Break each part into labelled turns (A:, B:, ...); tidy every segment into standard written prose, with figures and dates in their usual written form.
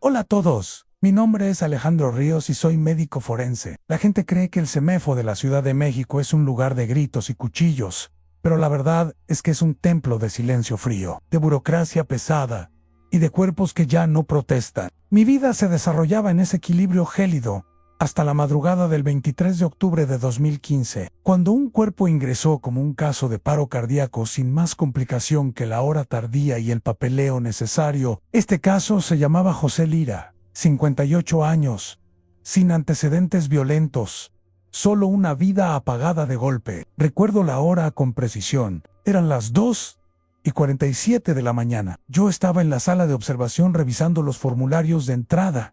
A: Hola a todos, mi nombre es Alejandro Ríos y soy médico forense. La gente cree que el CEMEFO de la Ciudad de México es un lugar de gritos y cuchillos, pero la verdad es que es un templo de silencio frío, de burocracia pesada y de cuerpos que ya no protestan. Mi vida se desarrollaba en ese equilibrio gélido hasta la madrugada del 23 de octubre de 2015, cuando un cuerpo ingresó como un caso de paro cardíaco sin más complicación que la hora tardía y el papeleo necesario. Este caso se llamaba José Lira, 58 años, sin antecedentes violentos, solo una vida apagada de golpe. Recuerdo la hora con precisión, eran las 2:47 de la mañana. Yo estaba en la sala de observación revisando los formularios de entrada,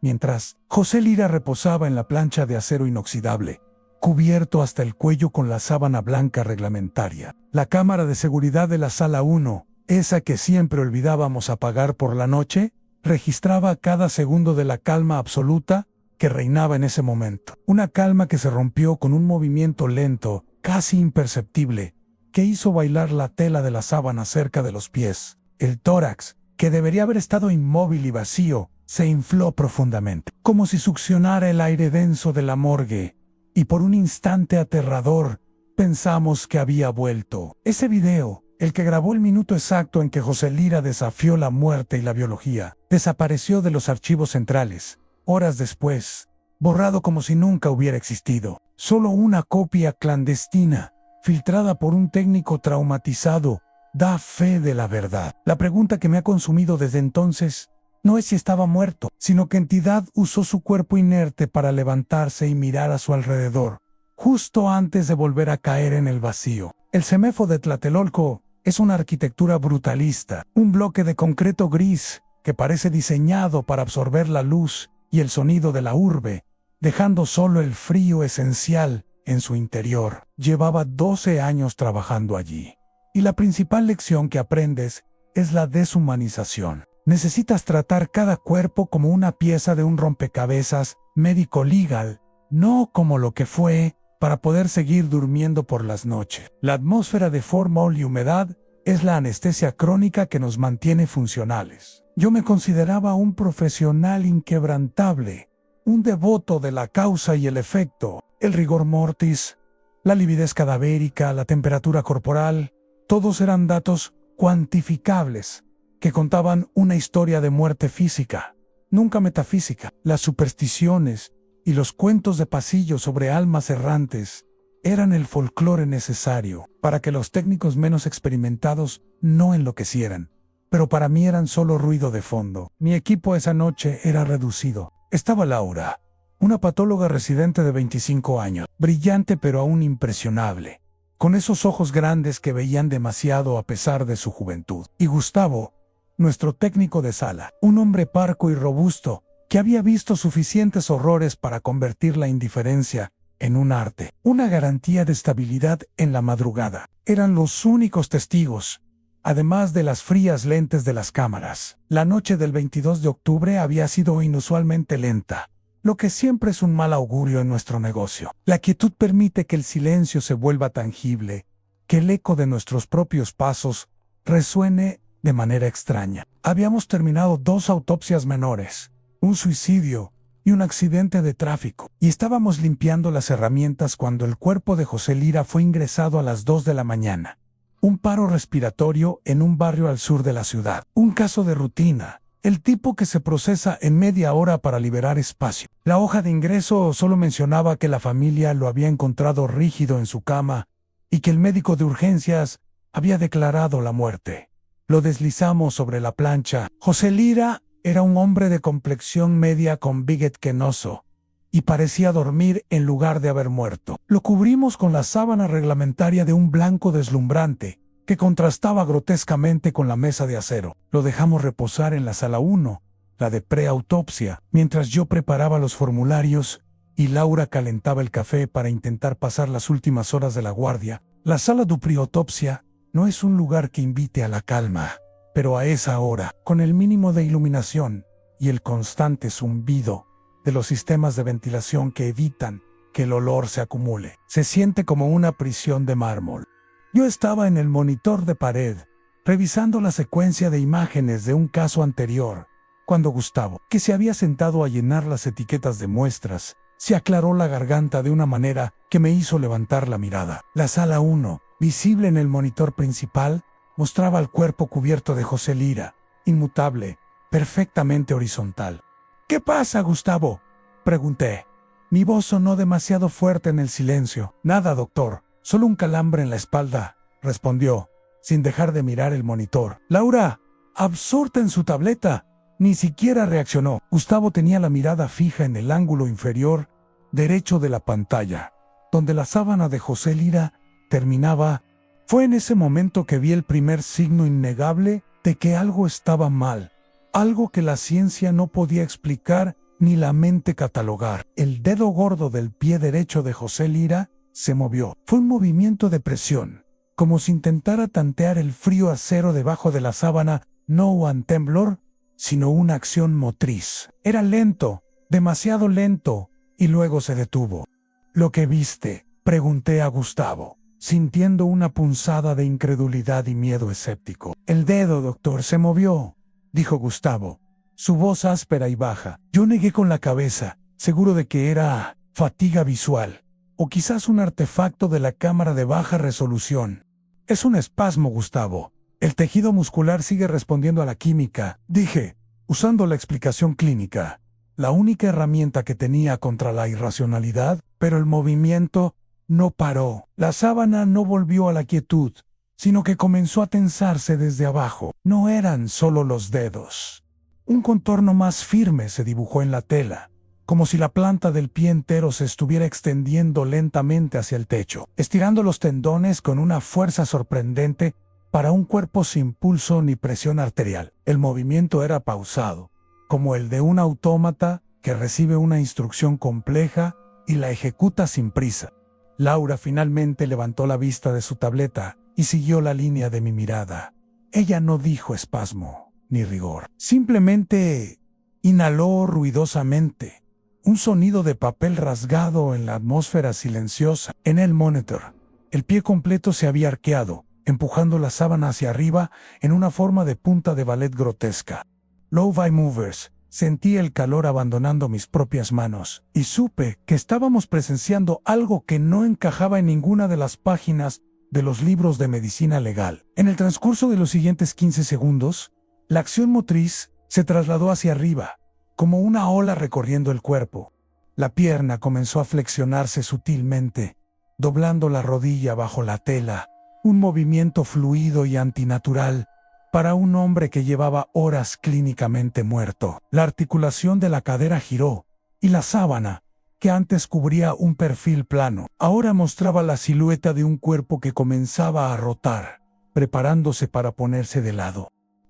A: mientras José Lira reposaba en la plancha de acero inoxidable, cubierto hasta el cuello con la sábana blanca reglamentaria. La cámara de seguridad de la sala 1, esa que siempre olvidábamos apagar por la noche, registraba cada segundo de la calma absoluta que reinaba en ese momento. Una calma que se rompió con un movimiento lento, casi imperceptible, que hizo bailar la tela de la sábana cerca de los pies. El tórax, que debería haber estado inmóvil y vacío, se infló profundamente, como si succionara el aire denso de la morgue, y por un instante aterrador, pensamos que había vuelto. Ese video, el que grabó el minuto exacto en que José Lira desafió la muerte y la biología, desapareció de los archivos centrales, horas después, borrado como si nunca hubiera existido. Solo una copia clandestina, filtrada por un técnico traumatizado, da fe de la verdad. La pregunta que me ha consumido desde entonces no es si estaba muerto, sino qué entidad usó su cuerpo inerte para levantarse y mirar a su alrededor, justo antes de volver a caer en el vacío. El CEMEFO de Tlatelolco es una arquitectura brutalista, un bloque de concreto gris que parece diseñado para absorber la luz y el sonido de la urbe, dejando solo el frío esencial en su interior. Llevaba 12 años trabajando allí, y la principal lección que aprendes es la deshumanización. Necesitas tratar cada cuerpo como una pieza de un rompecabezas médico-legal, no como lo que fue, para poder seguir durmiendo por las noches. La atmósfera de formol y humedad es la anestesia crónica que nos mantiene funcionales. Yo me consideraba un profesional inquebrantable, un devoto de la causa y el efecto, el rigor mortis, la lividez cadavérica, la temperatura corporal, todos eran datos cuantificables, que contaban una historia de muerte física, nunca metafísica. Las supersticiones y los cuentos de pasillo sobre almas errantes eran el folclore necesario para que los técnicos menos experimentados no enloquecieran, pero para mí eran solo ruido de fondo. Mi equipo esa noche era reducido. Estaba Laura, una patóloga residente de 25 años, brillante pero aún impresionable, con esos ojos grandes que veían demasiado a pesar de su juventud. Y Gustavo, nuestro técnico de sala, un hombre parco y robusto, que había visto suficientes horrores para convertir la indiferencia en un arte, una garantía de estabilidad en la madrugada. Eran los únicos testigos, además de las frías lentes de las cámaras. La noche del 22 de octubre había sido inusualmente lenta, lo que siempre es un mal augurio en nuestro negocio. La quietud permite que el silencio se vuelva tangible, que el eco de nuestros propios pasos resuene de manera extraña. Habíamos terminado 2 autopsias menores, un suicidio y un accidente de tráfico, y estábamos limpiando las herramientas cuando el cuerpo de José Lira fue ingresado a las 2 de la mañana. Un paro respiratorio en un barrio al sur de la ciudad. Un caso de rutina, el tipo que se procesa en media hora para liberar espacio. La hoja de ingreso solo mencionaba que la familia lo había encontrado rígido en su cama y que el médico de urgencias había declarado la muerte. Lo deslizamos sobre la plancha. José Lira era un hombre de complexión media con bigote canoso y parecía dormir en lugar de haber muerto. Lo cubrimos con la sábana reglamentaria de un blanco deslumbrante que contrastaba grotescamente con la mesa de acero. Lo dejamos reposar en la sala 1, la de preautopsia, mientras yo preparaba los formularios y Laura calentaba el café para intentar pasar las últimas horas de la guardia. La sala de preautopsia no es un lugar que invite a la calma, pero a esa hora, con el mínimo de iluminación y el constante zumbido de los sistemas de ventilación que evitan que el olor se acumule, se siente como una prisión de mármol. Yo estaba en el monitor de pared, revisando la secuencia de imágenes de un caso anterior, Cuando Gustavo, que se había sentado a llenar las etiquetas de muestras, se aclaró la garganta de una manera que me hizo levantar la mirada. La sala 1, visible en el monitor principal, mostraba el cuerpo cubierto de José Lira, inmutable, perfectamente horizontal. «¿Qué pasa, Gustavo?», pregunté. Mi voz sonó demasiado fuerte en el silencio. «Nada, doctor, solo un calambre en la espalda», respondió, sin dejar de mirar el monitor. Laura, absorta en su tableta, ni siquiera reaccionó. Gustavo tenía la mirada fija en el ángulo inferior derecho de la pantalla, donde la sábana de José Lira terminaba. Fue en ese momento que vi el primer signo innegable de que algo estaba mal, algo que la ciencia no podía explicar ni la mente catalogar. El dedo gordo del pie derecho de José Lira se movió. Fue un movimiento de presión, como si intentara tantear el frío acero debajo de la sábana, no un temblor, sino una acción motriz. Era lento, demasiado lento, y luego se detuvo. «¿Lo que viste?», pregunté a Gustavo, sintiendo una punzada de incredulidad y miedo escéptico. «El dedo, doctor, se movió», dijo Gustavo, su voz áspera y baja. Yo negué con la cabeza, seguro de que era fatiga visual, o quizás un artefacto de la cámara de baja resolución. «Es un espasmo, Gustavo. El tejido muscular sigue respondiendo a la química», dije, usando la explicación clínica, la única herramienta que tenía contra la irracionalidad, pero el movimiento no paró. La sábana no volvió a la quietud, sino que comenzó a tensarse desde abajo. No eran solo los dedos. Un contorno más firme se dibujó en la tela, como si la planta del pie entero se estuviera extendiendo lentamente hacia el techo, estirando los tendones con una fuerza sorprendente para un cuerpo sin pulso ni presión arterial. El movimiento era pausado, como el de un autómata que recibe una instrucción compleja y la ejecuta sin prisa. Laura finalmente levantó la vista de su tableta y siguió la línea de mi mirada. Ella no dijo espasmo ni rigor. Simplemente inhaló ruidosamente, un sonido de papel rasgado en la atmósfera silenciosa. En el monitor, el pie completo se había arqueado, empujando la sábana hacia arriba en una forma de punta de ballet grotesca. Low-Fi Movers. Sentí el calor abandonando mis propias manos, y supe que estábamos presenciando algo que no encajaba en ninguna de las páginas de los libros de medicina legal. En el transcurso de los siguientes 15 segundos, la acción motriz se trasladó hacia arriba, como una ola recorriendo el cuerpo. La pierna comenzó a flexionarse sutilmente, doblando la rodilla bajo la tela, un movimiento fluido y antinatural para un hombre que llevaba horas clínicamente muerto. La articulación de la cadera giró, y la sábana, que antes cubría un perfil plano, ahora mostraba la silueta de un cuerpo que comenzaba a rotar, preparándose para ponerse de lado.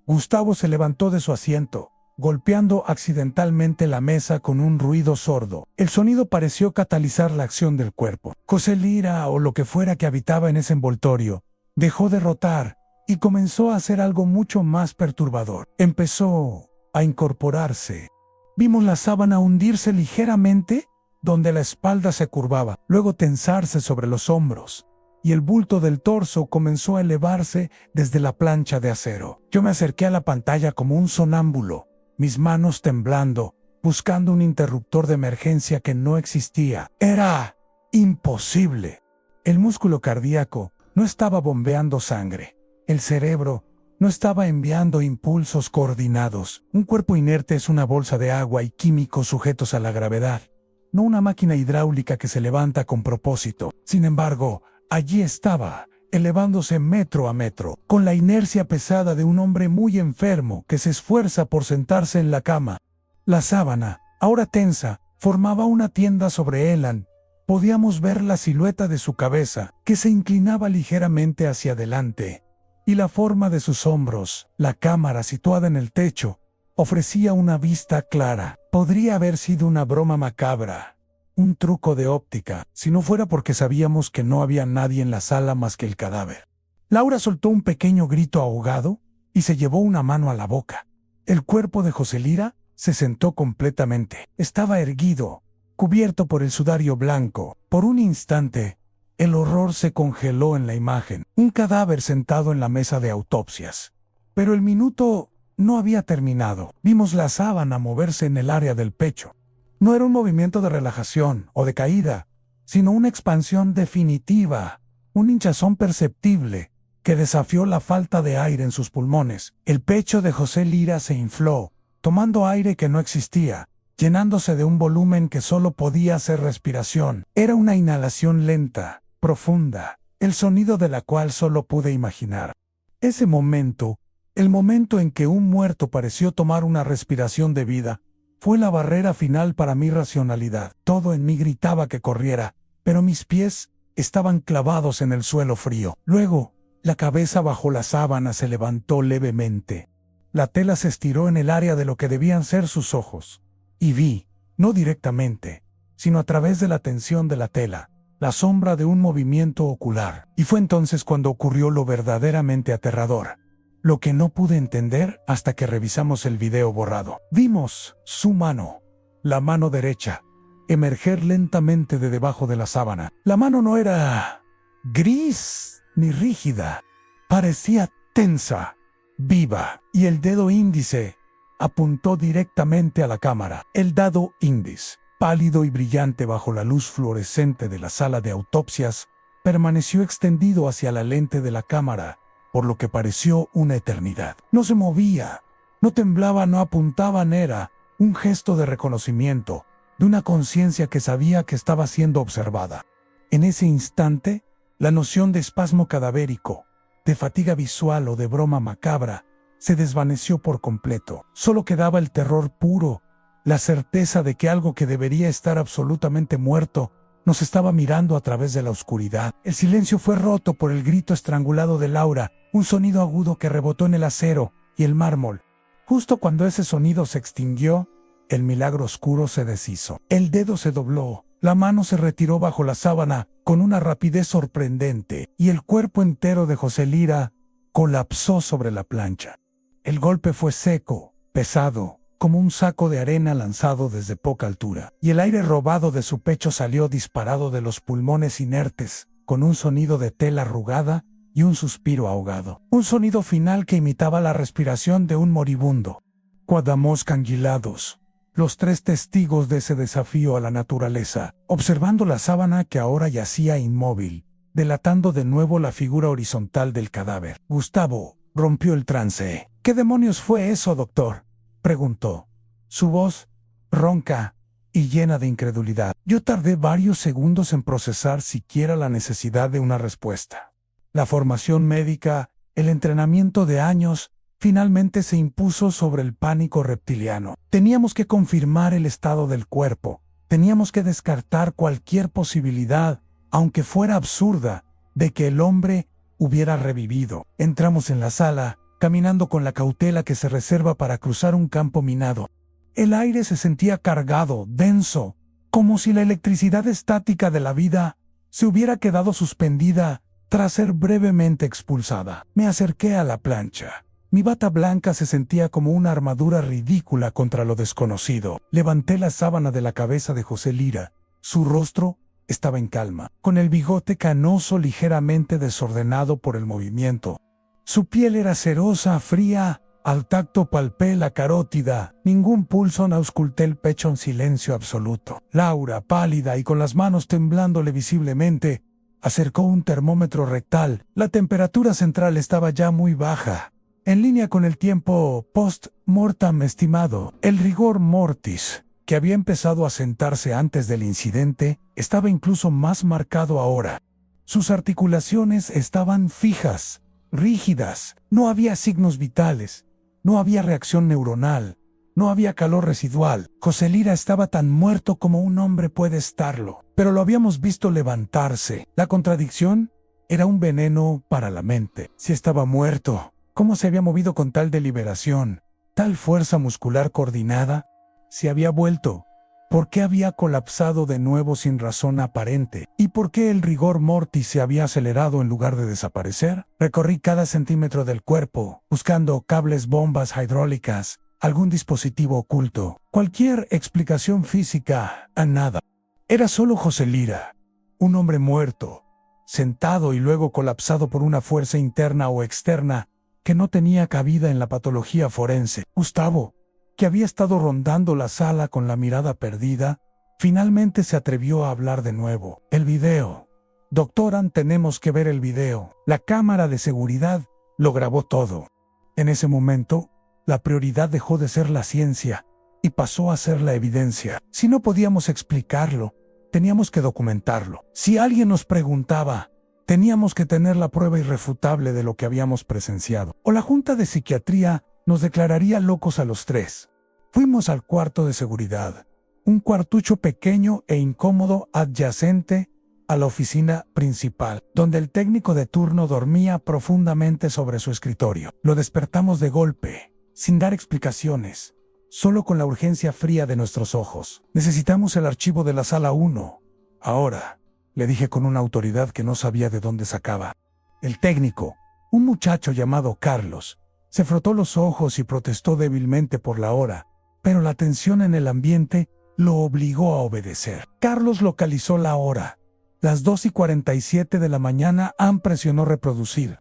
A: Gustavo se levantó de su asiento, golpeando accidentalmente la mesa con un ruido sordo. El sonido pareció catalizar la acción del cuerpo. José Lira, o lo que fuera que habitaba en ese envoltorio, dejó de rotar y comenzó a hacer algo mucho más perturbador. Empezó a incorporarse. Vimos la sábana hundirse ligeramente donde la espalda se curvaba, luego tensarse sobre los hombros, y el bulto del torso comenzó a elevarse desde la plancha de acero. Yo me acerqué a la pantalla como un sonámbulo, mis manos temblando, buscando un interruptor de emergencia que no existía. Era imposible. El músculo cardíaco no estaba bombeando sangre. El cerebro no estaba enviando impulsos coordinados. Un cuerpo inerte es una bolsa de agua y químicos sujetos a la gravedad, no una máquina hidráulica que se levanta con propósito. Sin embargo, allí estaba, elevándose metro a metro, con la inercia pesada de un hombre muy enfermo que se esfuerza por sentarse en la cama. La sábana, ahora tensa, formaba una tienda sobre Elan. Podíamos ver la silueta de su cabeza, que se inclinaba ligeramente hacia adelante, y la forma de sus hombros. La cámara situada en el techo ofrecía una vista clara. Podría haber sido una broma macabra, un truco de óptica, si no fuera porque sabíamos que no había nadie en la sala más que el cadáver. Laura soltó un pequeño grito ahogado y se llevó una mano a la boca. El cuerpo de José Lira se sentó completamente. Estaba erguido, cubierto por el sudario blanco. Por un instante, el horror se congeló en la imagen. Un cadáver sentado en la mesa de autopsias. Pero el minuto no había terminado. Vimos la sábana moverse en el área del pecho. No era un movimiento de relajación o de caída, sino una expansión definitiva, un hinchazón perceptible que desafió la falta de aire en sus pulmones. El pecho de José Lira se infló, tomando aire que no existía, llenándose de un volumen que solo podía ser respiración. Era una inhalación lenta, profunda, el sonido de la cual solo pude imaginar. Ese momento, el momento en que un muerto pareció tomar una respiración de vida, fue la barrera final para mi racionalidad. Todo en mí gritaba que corriera, pero mis pies estaban clavados en el suelo frío. Luego, la cabeza bajo la sábana se levantó levemente. La tela se estiró en el área de lo que debían ser sus ojos. Y vi, no directamente, sino a través de la tensión de la tela, la sombra de un movimiento ocular. Y fue entonces cuando ocurrió lo verdaderamente aterrador. Lo que no pude entender hasta que revisamos el video borrado. Vimos su mano, la mano derecha, emerger lentamente de debajo de la sábana. La mano no era gris ni rígida. Parecía tensa, viva, y el dedo índice apuntó directamente a la cámara. El dedo índice, pálido y brillante bajo la luz fluorescente de la sala de autopsias, permaneció extendido hacia la lente de la cámara, por lo que pareció una eternidad. No se movía, no temblaba, no apuntaba, era un gesto de reconocimiento, de una conciencia que sabía que estaba siendo observada. En ese instante, la noción de espasmo cadavérico, de fatiga visual o de broma macabra, se desvaneció por completo. Solo quedaba el terror puro, la certeza de que algo que debería estar absolutamente muerto nos estaba mirando a través de la oscuridad. El silencio fue roto por el grito estrangulado de Laura, un sonido agudo que rebotó en el acero y el mármol. Justo cuando ese sonido se extinguió, el milagro oscuro se deshizo. El dedo se dobló, la mano se retiró bajo la sábana con una rapidez sorprendente y el cuerpo entero de José Lira colapsó sobre la plancha. El golpe fue seco, pesado, como un saco de arena lanzado desde poca altura, y el aire robado de su pecho salió disparado de los pulmones inertes, con un sonido de tela arrugada y un suspiro ahogado. Un sonido final que imitaba la respiración de un moribundo. Quedamos cangilados, los tres testigos de ese desafío a la naturaleza, observando la sábana que ahora yacía inmóvil, delatando de nuevo la figura horizontal del cadáver. Gustavo rompió el trance. ¿Qué demonios fue eso, doctor?, preguntó, su voz ronca y llena de incredulidad. Yo tardé varios segundos en procesar siquiera la necesidad de una respuesta. La formación médica, el entrenamiento de años, finalmente se impuso sobre el pánico reptiliano. Teníamos que confirmar el estado del cuerpo, teníamos que descartar cualquier posibilidad, aunque fuera absurda, de que el hombre hubiera revivido. Entramos en la sala, caminando con la cautela que se reserva para cruzar un campo minado. El aire se sentía cargado, denso, como si la electricidad estática de la vida se hubiera quedado suspendida tras ser brevemente expulsada. Me acerqué a la plancha. Mi bata blanca se sentía como una armadura ridícula contra lo desconocido. Levanté la sábana de la cabeza de José Lira. Su rostro estaba en calma, con el bigote canoso ligeramente desordenado por el movimiento. Su piel era cerosa, fría, al tacto palpé la carótida, ningún pulso, ausculté el pecho en silencio absoluto. Laura, pálida y con las manos temblándole visiblemente, acercó un termómetro rectal. La temperatura central estaba ya muy baja, en línea con el tiempo post-mortem estimado. El rigor mortis, que había empezado a sentarse antes del incidente, estaba incluso más marcado ahora. Sus articulaciones estaban fijas, rígidas, no había signos vitales, no había reacción neuronal, no había calor residual. José Lira estaba tan muerto como un hombre puede estarlo, pero lo habíamos visto levantarse. La contradicción era un veneno para la mente. Si estaba muerto, ¿cómo se había movido con tal deliberación, tal fuerza muscular coordinada? Si había vuelto, ¿por qué había colapsado de nuevo sin razón aparente? ¿Y por qué el rigor mortis se había acelerado en lugar de desaparecer? Recorrí cada centímetro del cuerpo, buscando cables, bombas hidráulicas, algún dispositivo oculto, cualquier explicación física, a nada. Era solo José Lira, un hombre muerto, sentado y luego colapsado por una fuerza interna o externa que no tenía cabida en la patología forense. Gustavo, que había estado rondando la sala con la mirada perdida, finalmente se atrevió a hablar de nuevo. El video. Doctoran, tenemos que ver el video. La cámara de seguridad lo grabó todo. En ese momento, la prioridad dejó de ser la ciencia y pasó a ser la evidencia. Si no podíamos explicarlo, teníamos que documentarlo. Si alguien nos preguntaba, teníamos que tener la prueba irrefutable de lo que habíamos presenciado. O la Junta de Psiquiatría nos declararía locos a los tres. Fuimos al cuarto de seguridad, un cuartucho pequeño e incómodo adyacente a la oficina principal, donde el técnico de turno dormía profundamente sobre su escritorio. Lo despertamos de golpe, sin dar explicaciones, solo con la urgencia fría de nuestros ojos. Necesitamos el archivo de la sala 1. Ahora, le dije con una autoridad que no sabía de dónde sacaba. El técnico, un muchacho llamado Carlos, se frotó los ojos y protestó débilmente por la hora, pero la tensión en el ambiente lo obligó a obedecer. Carlos localizó la hora. Las 2:47 de la mañana. Presionó reproducir.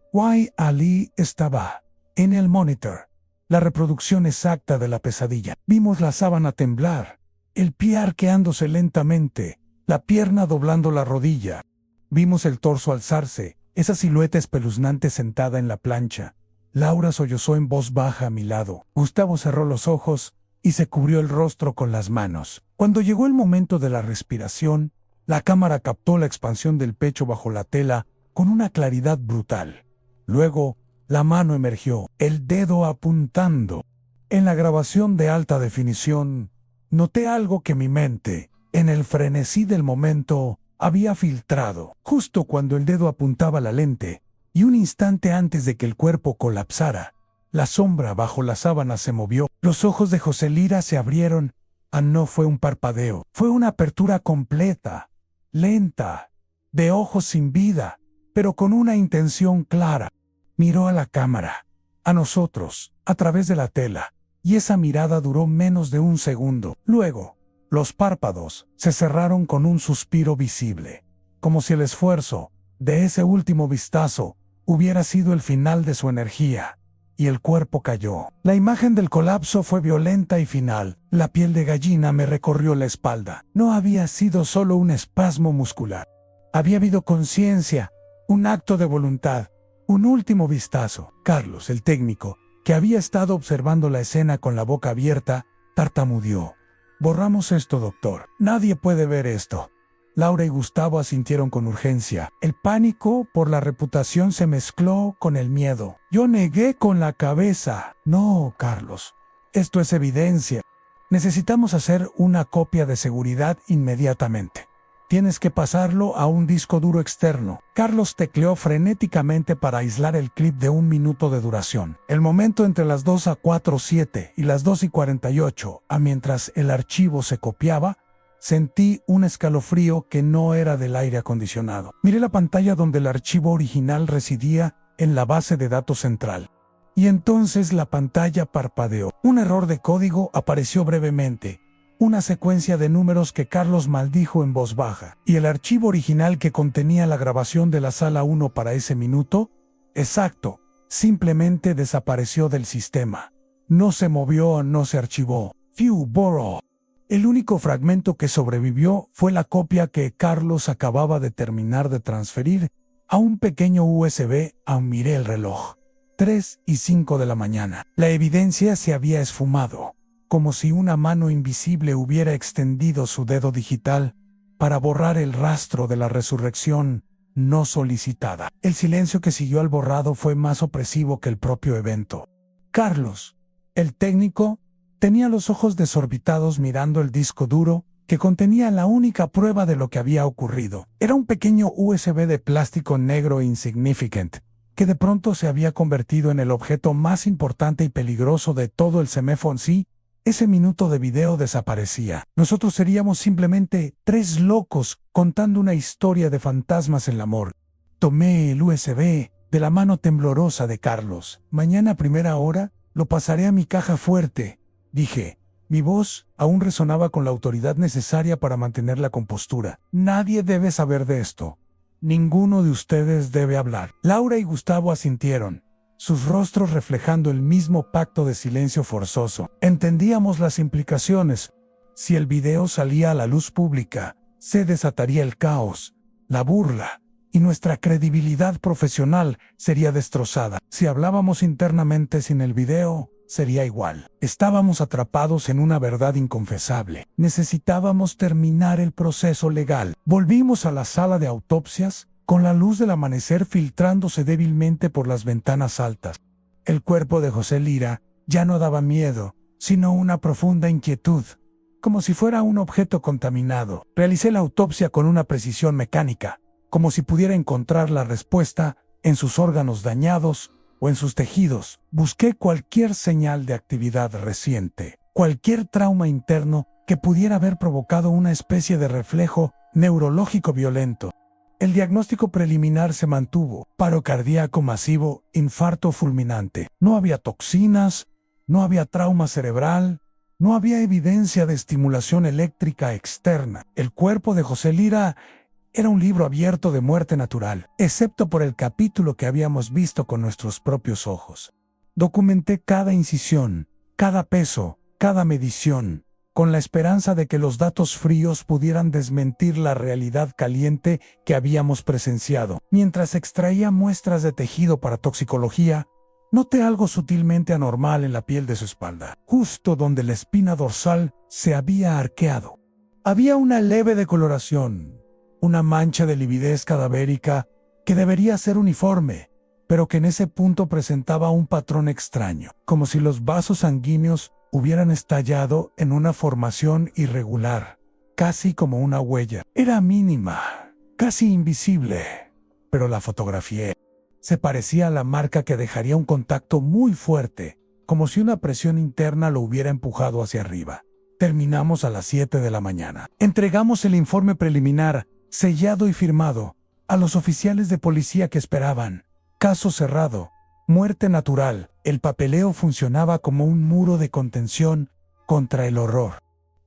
A: Ali estaba en el monitor. La reproducción exacta de la pesadilla. Vimos la sábana temblar, el pie arqueándose lentamente, la pierna doblando la rodilla. Vimos el torso alzarse, esa silueta espeluznante sentada en la plancha. Laura sollozó en voz baja a mi lado. Gustavo cerró los ojos y se cubrió el rostro con las manos. Cuando llegó el momento de la respiración, la cámara captó la expansión del pecho bajo la tela con una claridad brutal. Luego, la mano emergió, el dedo apuntando. En la grabación de alta definición, noté algo que mi mente, en el frenesí del momento, había filtrado. Justo cuando el dedo apuntaba la lente, y un instante antes de que el cuerpo colapsara, la sombra bajo la sábana se movió. Los ojos de José Lira se abrieron. No fue un parpadeo, fue una apertura completa, lenta, de ojos sin vida, pero con una intención clara. Miró a la cámara, a nosotros, a través de la tela, y esa mirada duró menos de un segundo. Luego, los párpados se cerraron con un suspiro visible, como si el esfuerzo de ese último vistazo hubiera sido el final de su energía, y el cuerpo cayó. La imagen del colapso fue violenta y final. La piel de gallina me recorrió la espalda. No había sido solo un espasmo muscular. Había habido conciencia, un acto de voluntad, un último vistazo. Carlos, el técnico, que había estado observando la escena con la boca abierta, tartamudeó. Borramos esto, doctor. Nadie puede ver esto. Laura y Gustavo asintieron con urgencia. El pánico por la reputación se mezcló con el miedo. Yo negué con la cabeza. No, Carlos. Esto es evidencia. Necesitamos hacer una copia de seguridad inmediatamente. Tienes que pasarlo a un disco duro externo. Carlos tecleó frenéticamente para aislar el clip de 1 minuto de duración. El momento entre las 2:47 y las 2:48, mientras el archivo se copiaba, sentí un escalofrío que no era del aire acondicionado. Miré la pantalla donde el archivo original residía en la base de datos central. Y entonces la pantalla parpadeó. Un error de código apareció brevemente. Una secuencia de números que Carlos maldijo en voz baja. Y el archivo original que contenía la grabación de la sala 1 para ese minuto, exacto, simplemente desapareció del sistema. No se movió, no se archivó. Borrow. El único fragmento que sobrevivió fue la copia que Carlos acababa de terminar de transferir a un pequeño USB. Miré el reloj. 3:05 de la mañana. La evidencia se había esfumado, como si una mano invisible hubiera extendido su dedo digital para borrar el rastro de la resurrección no solicitada. El silencio que siguió al borrado fue más opresivo que el propio evento. Carlos, el técnico, tenía los ojos desorbitados mirando el disco duro que contenía la única prueba de lo que había ocurrido. Era un pequeño USB de plástico negro e insignificant, que de pronto se había convertido en el objeto más importante y peligroso de todo el CMFONC. Ese minuto de video desaparecía. Nosotros seríamos simplemente 3 locos contando una historia de fantasmas en la morgue. Tomé el USB de la mano temblorosa de Carlos. Mañana a primera hora lo pasaré a mi caja fuerte, dije. Mi voz aún resonaba con la autoridad necesaria para mantener la compostura. Nadie debe saber de esto. Ninguno de ustedes debe hablar. Laura y Gustavo asintieron. sus rostros reflejando el mismo pacto de silencio forzoso. Entendíamos las implicaciones. Si el video salía a la luz pública, se desataría el caos, la burla, y nuestra credibilidad profesional sería destrozada. Si hablábamos internamente sin el video, sería igual. Estábamos atrapados en una verdad inconfesable. Necesitábamos terminar el proceso legal. Volvimos a la sala de autopsias, con la luz del amanecer filtrándose débilmente por las ventanas altas. El cuerpo de José Lira ya no daba miedo, sino una profunda inquietud, como si fuera un objeto contaminado. Realicé la autopsia con una precisión mecánica, como si pudiera encontrar la respuesta en sus órganos dañados o en sus tejidos. Busqué cualquier señal de actividad reciente, cualquier trauma interno que pudiera haber provocado una especie de reflejo neurológico violento. El diagnóstico preliminar se mantuvo: paro cardíaco masivo, infarto fulminante. No había toxinas, no había trauma cerebral, no había evidencia de estimulación eléctrica externa. El cuerpo de José Lira era un libro abierto de muerte natural, excepto por el capítulo que habíamos visto con nuestros propios ojos. Documenté cada incisión, cada peso, cada medición, con la esperanza de que los datos fríos pudieran desmentir la realidad caliente que habíamos presenciado. Mientras extraía muestras de tejido para toxicología, noté algo sutilmente anormal en la piel de su espalda, justo donde la espina dorsal se había arqueado. Había una leve decoloración, una mancha de lividez cadavérica que debería ser uniforme, pero que en ese punto presentaba un patrón extraño, como si los vasos sanguíneos hubieran estallado en una formación irregular, casi como una huella. Era mínima, casi invisible, pero la fotografié. Se parecía a la marca que dejaría un contacto muy fuerte, como si una presión interna lo hubiera empujado hacia arriba. Terminamos a las 7 de la mañana. Entregamos el informe preliminar, sellado y firmado, a los oficiales de policía que esperaban. Caso cerrado. Muerte natural. El papeleo funcionaba como un muro de contención contra el horror.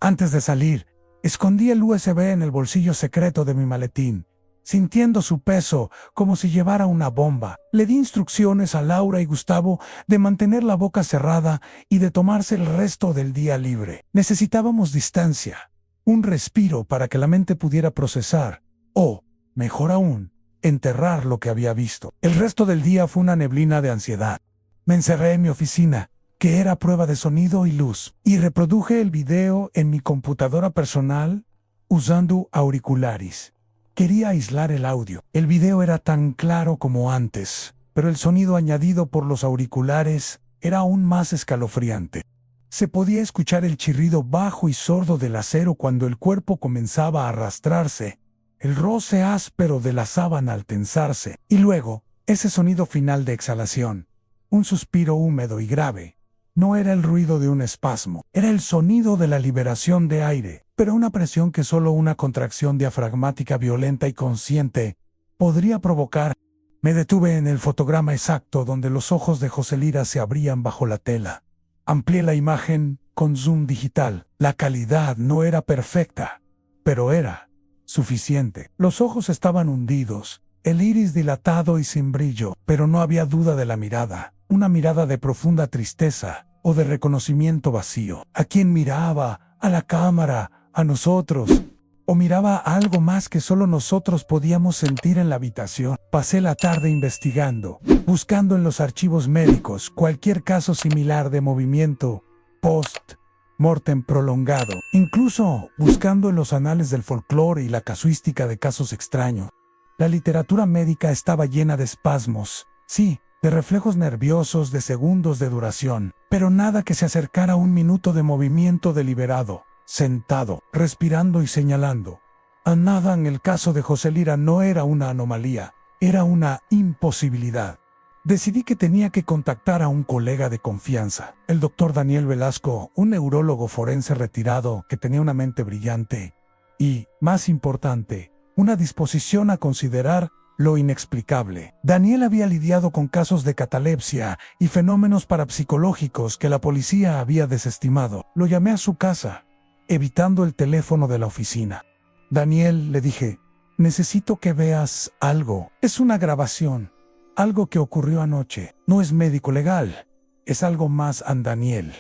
A: Antes de salir, escondí el USB en el bolsillo secreto de mi maletín, sintiendo su peso como si llevara una bomba. Le di instrucciones a Laura y Gustavo de mantener la boca cerrada y de tomarse el resto del día libre. Necesitábamos distancia, un respiro para que la mente pudiera procesar, o, mejor aún, enterrar lo que había visto. El resto del día fue una neblina de ansiedad. Me encerré en mi oficina, que era prueba de sonido y luz, y reproduje el video en mi computadora personal usando auriculares. Quería aislar el audio. El video era tan claro como antes, pero el sonido añadido por los auriculares era aún más escalofriante. Se podía escuchar el chirrido bajo y sordo del acero cuando el cuerpo comenzaba a arrastrarse, el roce áspero de la sábana al tensarse, y luego, ese sonido final de exhalación, un suspiro húmedo y grave. No era el ruido de un espasmo, era el sonido de la liberación de aire, pero una presión que solo una contracción diafragmática violenta y consciente podría provocar. Me detuve en el fotograma exacto donde los ojos de José Lira se abrían bajo la tela. Amplié la imagen con zoom digital. La calidad no era perfecta, pero era suficiente. Los ojos estaban hundidos, el iris dilatado y sin brillo, pero no había duda de la mirada. Una mirada de profunda tristeza o de reconocimiento vacío. ¿A quién miraba? ¿A la cámara? ¿A nosotros? ¿O miraba a algo más que solo nosotros podíamos sentir en la habitación? Pasé la tarde investigando, buscando en los archivos médicos cualquier caso similar de movimiento post-mortem prolongado, incluso buscando en los anales del folclore y la casuística de casos extraños. La literatura médica estaba llena de espasmos, sí, de reflejos nerviosos de segundos de duración, pero nada que se acercara a un minuto de movimiento deliberado, sentado, respirando y señalando. A nada en el caso de José Lira no era una anomalía, era una imposibilidad. Decidí que tenía que contactar a un colega de confianza, el doctor Daniel Velasco, un neurólogo forense retirado que tenía una mente brillante y, más importante, una disposición a considerar lo inexplicable. Daniel había lidiado con casos de catalepsia y fenómenos parapsicológicos que la policía había desestimado. Lo llamé a su casa, evitando el teléfono de la oficina. Daniel, le dije, necesito que veas algo. Es una grabación. Algo que ocurrió anoche no es médico legal, es algo más a Daniel.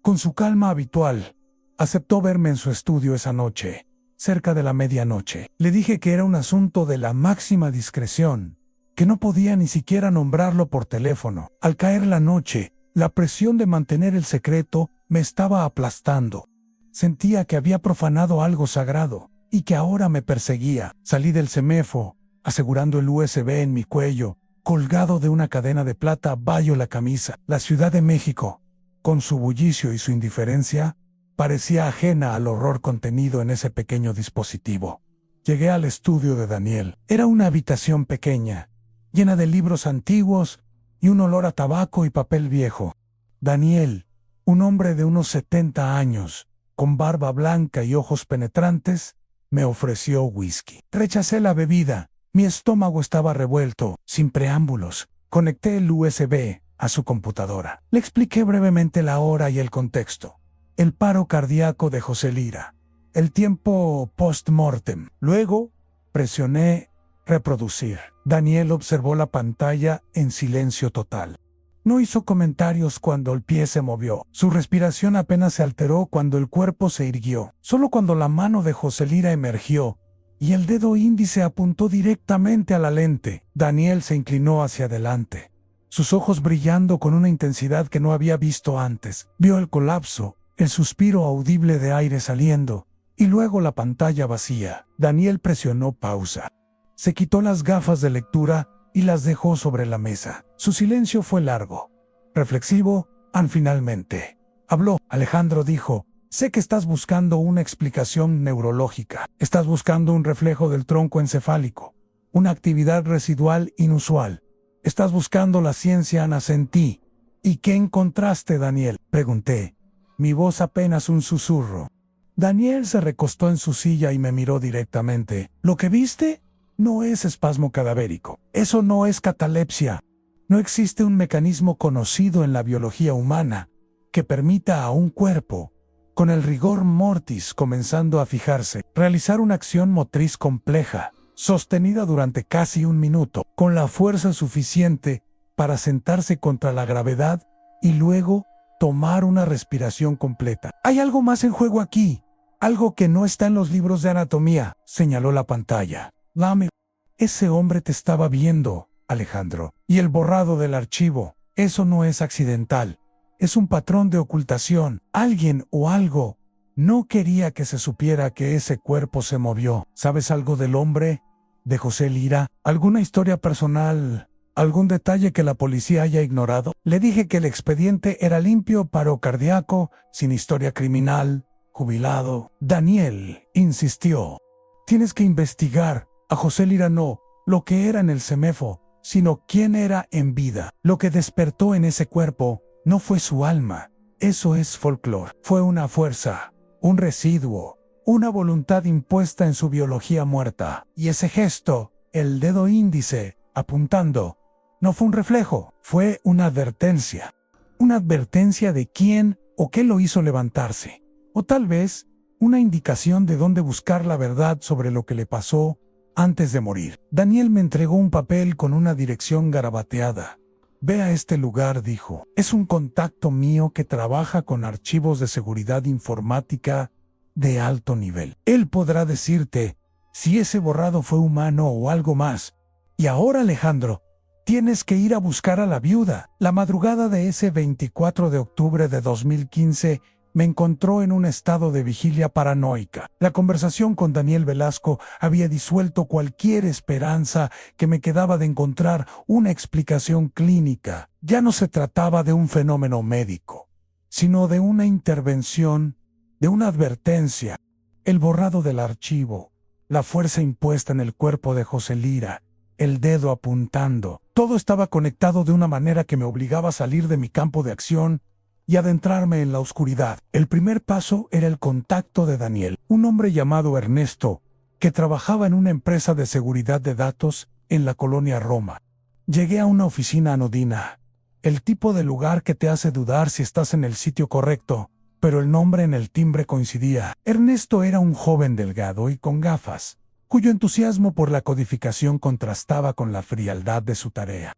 A: Con su calma habitual, aceptó verme en su estudio esa noche, cerca de la medianoche. Le dije que era un asunto de la máxima discreción, que no podía ni siquiera nombrarlo por teléfono. Al caer la noche, la presión de mantener el secreto me estaba aplastando. Sentía que había profanado algo sagrado y que ahora me perseguía. Salí del CEMEFO, asegurando el USB en mi cuello, colgado de una cadena de plata bajo la camisa. La Ciudad de México, con su bullicio y su indiferencia, parecía ajena al horror contenido en ese pequeño dispositivo. Llegué al estudio de Daniel. Era una habitación pequeña, llena de libros antiguos y un olor a tabaco y papel viejo. Daniel, un hombre de unos 70 años, con barba blanca y ojos penetrantes, me ofreció whisky. Rechacé la bebida. Mi estómago estaba revuelto. Sin preámbulos, conecté el USB a su computadora. Le expliqué brevemente la hora y el contexto. El paro cardíaco de José Lira. El tiempo post-mortem. Luego, presioné reproducir. Daniel observó la pantalla en silencio total. No hizo comentarios cuando el pie se movió. Su respiración apenas se alteró cuando el cuerpo se irguió. Solo cuando la mano de José Lira emergió y el dedo índice apuntó directamente a la lente, Daniel se inclinó hacia adelante, sus ojos brillando con una intensidad que no había visto antes. Vio el colapso, el suspiro audible de aire saliendo, y luego la pantalla vacía. Daniel presionó pausa. Se quitó las gafas de lectura y las dejó sobre la mesa. Su silencio fue largo, reflexivo, finalmente habló. Alejandro dijo, sé que estás buscando una explicación neurológica. Estás buscando un reflejo del tronco encefálico, una actividad residual inusual. Estás buscando la ciencia nascentí. ¿Y qué encontraste, Daniel?, pregunté, mi voz apenas un susurro. Daniel se recostó en su silla y me miró directamente. ¿Lo que viste? No es espasmo cadavérico. Eso no es catalepsia. No existe un mecanismo conocido en la biología humana que permita a un cuerpo, con el rigor mortis comenzando a fijarse, realizar una acción motriz compleja, sostenida durante casi un minuto, con la fuerza suficiente para sentarse contra la gravedad y luego tomar una respiración completa. Hay algo más en juego aquí, algo que no está en los libros de anatomía, señaló la pantalla. Ese hombre te estaba viendo, Alejandro. Y el borrado del archivo, eso no es accidental. Es un patrón de ocultación. Alguien o algo no quería que se supiera que ese cuerpo se movió. ¿Sabes algo del hombre? ¿De José Lira? ¿Alguna historia personal? ¿Algún detalle que la policía haya ignorado? Le dije que el expediente era limpio, paro cardíaco, sin historia criminal, jubilado. Daniel insistió. Tienes que investigar. A José Lira no lo que era en el CEMEFO, sino quién era en vida. Lo que despertó en ese cuerpo no fue su alma. Eso es folclore. Fue una fuerza, un residuo, una voluntad impuesta en su biología muerta. Y ese gesto, el dedo índice, apuntando, no fue un reflejo, fue una advertencia. Una advertencia de quién o qué lo hizo levantarse. O tal vez, una indicación de dónde buscar la verdad sobre lo que le pasó antes de morir. Daniel me entregó un papel con una dirección garabateada. Ve a este lugar, dijo. Es un contacto mío que trabaja con archivos de seguridad informática de alto nivel. Él podrá decirte si ese borrado fue humano o algo más. Y ahora, Alejandro, tienes que ir a buscar a la viuda. La madrugada de ese 24 de octubre de 2015 me encontró en un estado de vigilia paranoica. La conversación con Daniel Velasco había disuelto cualquier esperanza que me quedaba de encontrar una explicación clínica. Ya no se trataba de un fenómeno médico, sino de una intervención, de una advertencia. El borrado del archivo, la fuerza impuesta en el cuerpo de José Lira, el dedo apuntando. Todo estaba conectado de una manera que me obligaba a salir de mi campo de acción y adentrarme en la oscuridad. El primer paso era el contacto de Daniel, un hombre llamado Ernesto, que trabajaba en una empresa de seguridad de datos en la colonia Roma. Llegué a una oficina anodina, el tipo de lugar que te hace dudar si estás en el sitio correcto, pero el nombre en el timbre coincidía. Ernesto era un joven delgado y con gafas, cuyo entusiasmo por la codificación contrastaba con la frialdad de su tarea.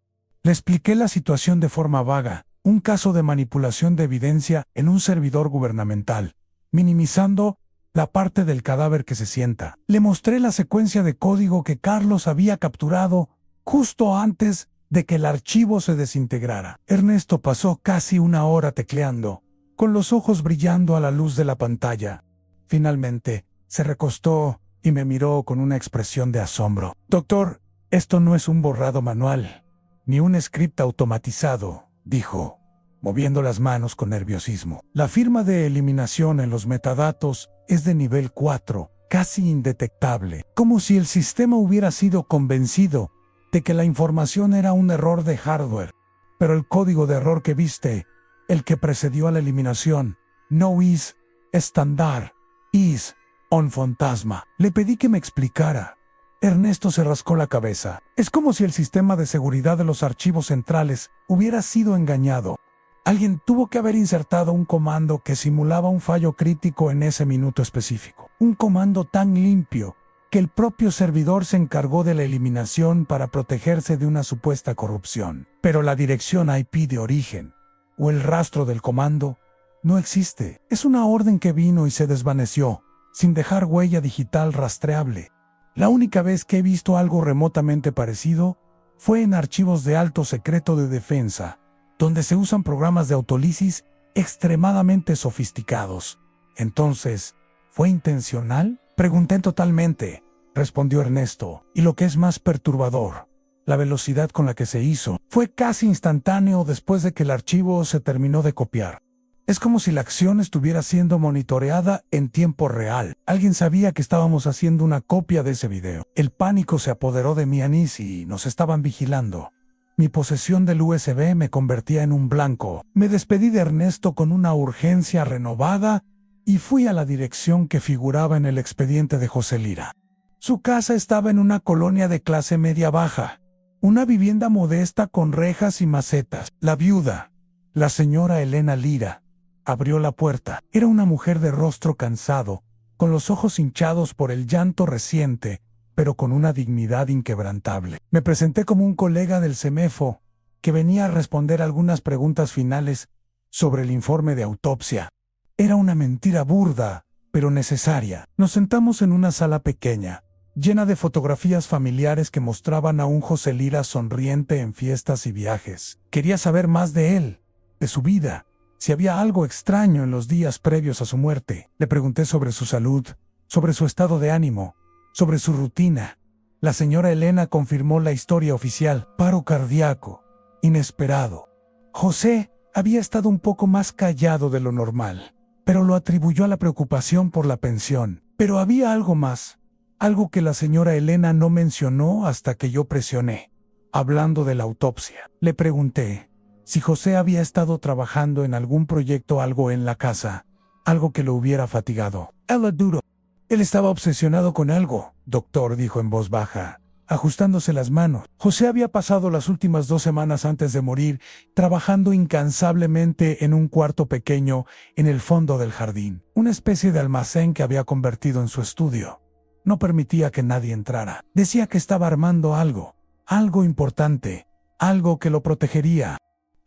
A: Le expliqué la situación de forma vaga, un caso de manipulación de evidencia en un servidor gubernamental, minimizando la parte del cadáver que se sienta. Le mostré la secuencia de código que Carlos había capturado justo antes de que el archivo se desintegrara. Ernesto pasó casi una hora tecleando, con los ojos brillando a la luz de la pantalla. Finalmente, se recostó y me miró con una expresión de asombro. Doctor, esto no es un borrado manual, ni un script automatizado, dijo, moviendo las manos con nerviosismo. La firma de eliminación en los metadatos es de nivel 4, casi indetectable, como si el sistema hubiera sido convencido de que la información era un error de hardware. Pero el código de error que viste, el que precedió a la eliminación, no is estándar, is on fantasma. Le pedí que me explicara. Ernesto se rascó la cabeza. Es como si el sistema de seguridad de los archivos centrales hubiera sido engañado. Alguien tuvo que haber insertado un comando que simulaba un fallo crítico en ese minuto específico. Un comando tan limpio que el propio servidor se encargó de la eliminación para protegerse de una supuesta corrupción. Pero la dirección IP de origen, o el rastro del comando, no existe. Es una orden que vino y se desvaneció, sin dejar huella digital rastreable. La única vez que he visto algo remotamente parecido fue en archivos de alto secreto de defensa, donde se usan programas de autolisis extremadamente sofisticados. Entonces, ¿fue intencional? Pregunté totalmente, respondió Ernesto, y lo que es más perturbador, la velocidad con la que se hizo. Fue casi instantáneo después de que el archivo se terminó de copiar. Es como si la acción estuviera siendo monitoreada en tiempo real. Alguien sabía que estábamos haciendo una copia de ese video. El pánico se apoderó de mi anís y nos estaban vigilando. Mi posesión del USB me convertía en un blanco. Me despedí de Ernesto con una urgencia renovada y fui a la dirección que figuraba en el expediente de José Lira. Su casa estaba en una colonia de clase media baja, una vivienda modesta con rejas y macetas. La viuda, la señora Elena Lira, abrió la puerta. Era una mujer de rostro cansado, con los ojos hinchados por el llanto reciente, pero con una dignidad inquebrantable. Me presenté como un colega del CEMEFO, que venía a responder algunas preguntas finales sobre el informe de autopsia. Era una mentira burda, pero necesaria. Nos sentamos en una sala pequeña, llena de fotografías familiares que mostraban a un José Lira sonriente en fiestas y viajes. Quería saber más de él, de su vida, si había algo extraño en los días previos a su muerte. Le pregunté sobre su salud, sobre su estado de ánimo, sobre su rutina. La señora Elena confirmó la historia oficial: paro cardíaco, inesperado. José había estado un poco más callado de lo normal, pero lo atribuyó a la preocupación por la pensión. Pero había algo más, algo que la señora Elena no mencionó hasta que yo presioné. Hablando de la autopsia, le pregunté si José había estado trabajando en algún proyecto, algo en la casa, algo que lo hubiera fatigado. Ella dudó. Él estaba obsesionado con algo, doctor, dijo en voz baja, ajustándose las manos. José había pasado las últimas 2 semanas antes de morir trabajando incansablemente en un cuarto pequeño en el fondo del jardín, una especie de almacén que había convertido en su estudio. No permitía que nadie entrara. Decía que estaba armando algo importante, algo que lo protegería.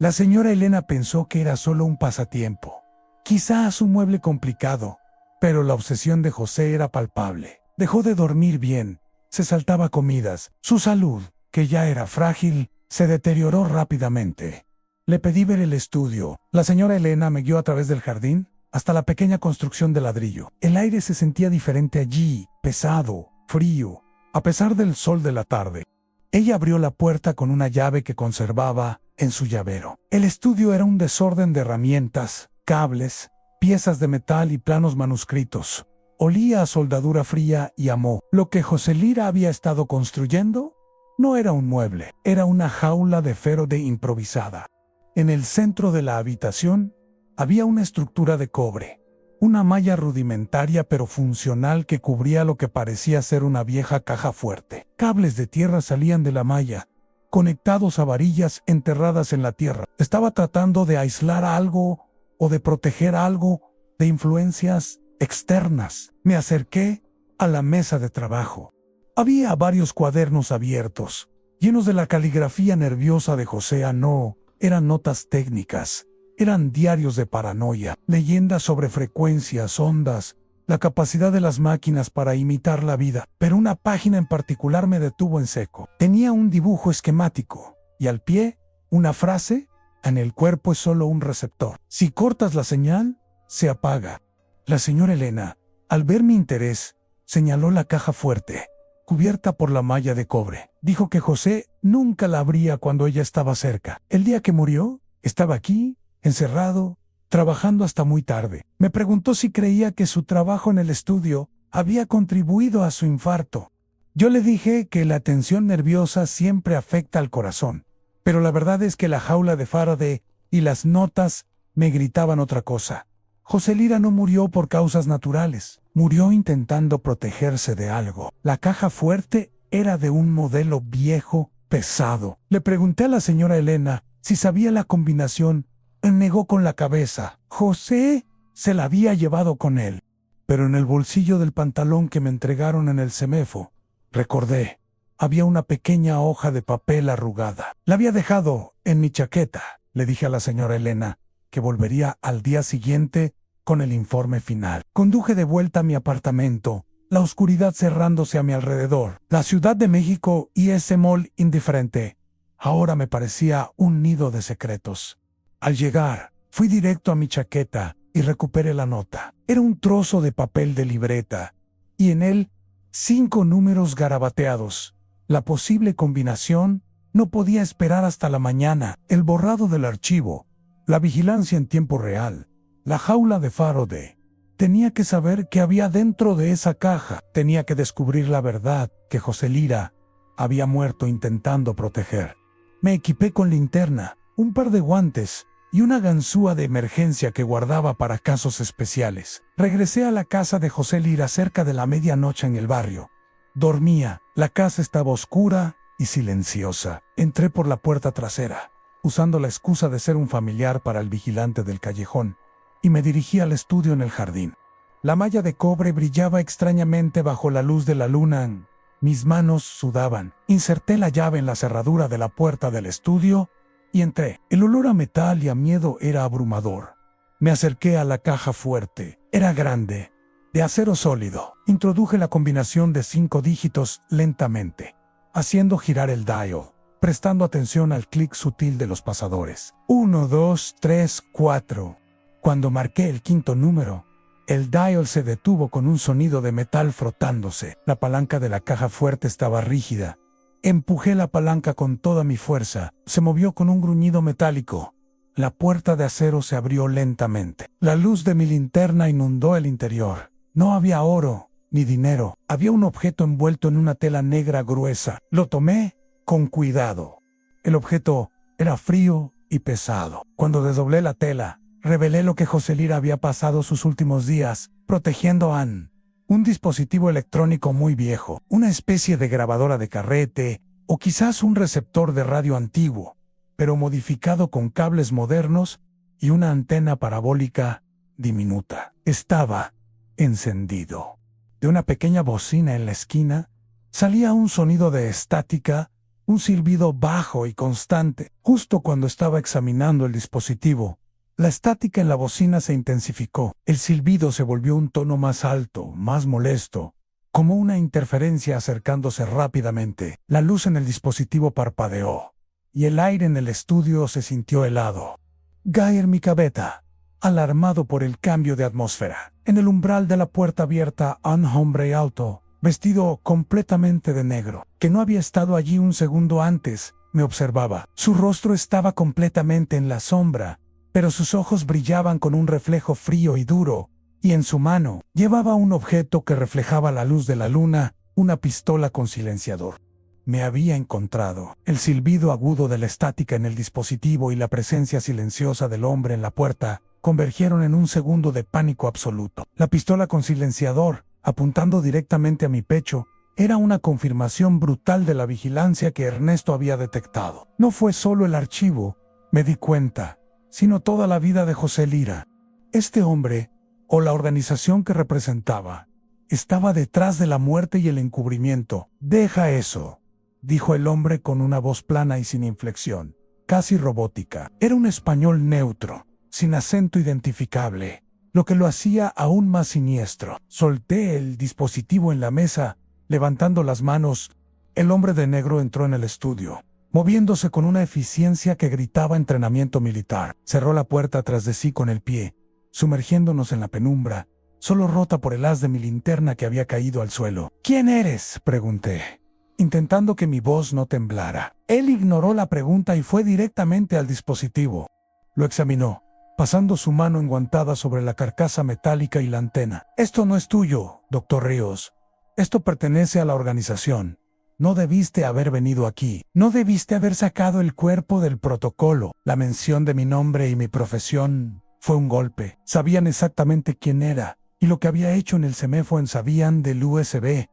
A: La señora Elena pensó que era solo un pasatiempo, quizás un mueble complicado, pero la obsesión de José era palpable. Dejó de dormir bien, se saltaba comidas. Su salud, que ya era frágil, se deterioró rápidamente. Le pedí ver el estudio. La señora Elena me guió a través del jardín hasta la pequeña construcción de ladrillo. El aire se sentía diferente allí, pesado, frío, a pesar del sol de la tarde. Ella abrió la puerta con una llave que conservaba en su llavero. El estudio era un desorden de herramientas, cables, piezas de metal y planos manuscritos. Olía a soldadura fría y a moho. Lo que José Lira había estado construyendo no era un mueble, era una jaula de Faraday improvisada. En el centro de la habitación había una estructura de cobre, una malla rudimentaria pero funcional que cubría lo que parecía ser una vieja caja fuerte. Cables de tierra salían de la malla, conectados a varillas enterradas en la tierra. Estaba tratando de aislar algo o de proteger algo de influencias externas. Me acerqué a la mesa de trabajo. Había varios cuadernos abiertos, llenos de la caligrafía nerviosa de José A. No eran notas técnicas, eran diarios de paranoia, leyendas sobre frecuencias, ondas, la capacidad de las máquinas para imitar la vida. Pero una página en particular me detuvo en seco. Tenía un dibujo esquemático y al pie una frase: en el cuerpo es solo un receptor. Si cortas la señal, se apaga. La señora Elena, al ver mi interés, señaló la caja fuerte, cubierta por la malla de cobre. Dijo que José nunca la abría cuando ella estaba cerca. El día que murió, estaba aquí, encerrado, trabajando hasta muy tarde. Me preguntó si creía que su trabajo en el estudio había contribuido a su infarto. Yo le dije que la tensión nerviosa siempre afecta al corazón, pero la verdad es que la jaula de Faraday y las notas me gritaban otra cosa. José Lira no murió por causas naturales, murió intentando protegerse de algo. La caja fuerte era de un modelo viejo, pesado. Le pregunté a la señora Elena si sabía la combinación. Negó con la cabeza. José se la había llevado con él. Pero en el bolsillo del pantalón que me entregaron en el CEMEFO, recordé, había una pequeña hoja de papel arrugada. La había dejado en mi chaqueta. Le dije a la señora Elena que volvería al día siguiente con el informe final. Conduje de vuelta a mi apartamento, la oscuridad cerrándose a mi alrededor. La Ciudad de México y ese mall indiferente ahora me parecía un nido de secretos. Al llegar, fui directo a mi chaqueta y recuperé la nota. Era un trozo de papel de libreta, y en él 5 números garabateados. La posible combinación no podía esperar hasta la mañana. El borrado del archivo, la vigilancia en tiempo real, la jaula de Faraday. Tenía que saber qué había dentro de esa caja. Tenía que descubrir la verdad que José Lira había muerto intentando proteger. Me equipé con linterna, un par de guantes y una ganzúa de emergencia que guardaba para casos especiales. Regresé a la casa de José Lira cerca de la medianoche en el barrio. Dormía, la casa estaba oscura y silenciosa. Entré por la puerta trasera, usando la excusa de ser un familiar para el vigilante del callejón, y me dirigí al estudio en el jardín. La malla de cobre brillaba extrañamente bajo la luz de la luna. Mis manos sudaban. Inserté la llave en la cerradura de la puerta del estudio y entré. El olor a metal y a miedo era abrumador. Me acerqué a la caja fuerte. Era grande, de acero sólido. Introduje la combinación de 5 dígitos lentamente, haciendo girar el dial, prestando atención al clic sutil de los pasadores. 1, 2, 3, 4. Cuando marqué el 5.º número, el dial se detuvo con un sonido de metal frotándose. La palanca de la caja fuerte estaba rígida. Empujé la palanca con toda mi fuerza. Se movió con un gruñido metálico. La puerta de acero se abrió lentamente. La luz de mi linterna inundó el interior. No había oro ni dinero. Había un objeto envuelto en una tela negra gruesa. Lo tomé con cuidado. El objeto era frío y pesado. Cuando desdoblé la tela, revelé lo que José Lira había pasado sus últimos días protegiendo a Ann. Un dispositivo electrónico muy viejo, una especie de grabadora de carrete o quizás un receptor de radio antiguo, pero modificado con cables modernos y una antena parabólica diminuta. Estaba encendido. De una pequeña bocina en la esquina salía un sonido de estática, un silbido bajo y constante. Justo cuando estaba examinando el dispositivo, la estática en la bocina se intensificó. El silbido se volvió un tono más alto, más molesto, como una interferencia acercándose rápidamente. La luz en el dispositivo parpadeó, y el aire en el estudio se sintió helado. Gayer Micabeta, alarmado por el cambio de atmósfera. En el umbral de la puerta abierta, un hombre alto, vestido completamente de negro, que no había estado allí un segundo antes, me observaba. Su rostro estaba completamente en la sombra, pero sus ojos brillaban con un reflejo frío y duro, y en su mano llevaba un objeto que reflejaba la luz de la luna, una pistola con silenciador. Me había encontrado. El silbido agudo de la estática en el dispositivo y la presencia silenciosa del hombre en la puerta convergieron en un segundo de pánico absoluto. La pistola con silenciador, apuntando directamente a mi pecho, era una confirmación brutal de la vigilancia que Ernesto había detectado. No fue solo el archivo, me di cuenta, sino toda la vida de José Lira. Este hombre, o la organización que representaba, estaba detrás de la muerte y el encubrimiento. Deja eso. dijo el hombre con una voz plana y sin inflexión, casi robótica. Era un español neutro, sin acento identificable, lo que lo hacía aún más siniestro. Solté el dispositivo en la mesa, levantando las manos. El hombre de negro entró en el estudio, moviéndose con una eficiencia que gritaba entrenamiento militar. Cerró la puerta tras de sí con el pie, sumergiéndonos en la penumbra, solo rota por el haz de mi linterna que había caído al suelo. ¿Quién eres?, pregunté, intentando que mi voz no temblara. Él ignoró la pregunta y fue directamente al dispositivo. Lo examinó, pasando su mano enguantada sobre la carcasa metálica y la antena. Esto no es tuyo, Dr. Ríos. Esto pertenece a la organización. No debiste haber venido aquí. No debiste haber sacado el cuerpo del protocolo. La mención de mi nombre y mi profesión fue un golpe. Sabían exactamente quién era y lo que había hecho en el CEMEFO. Sabían del USB.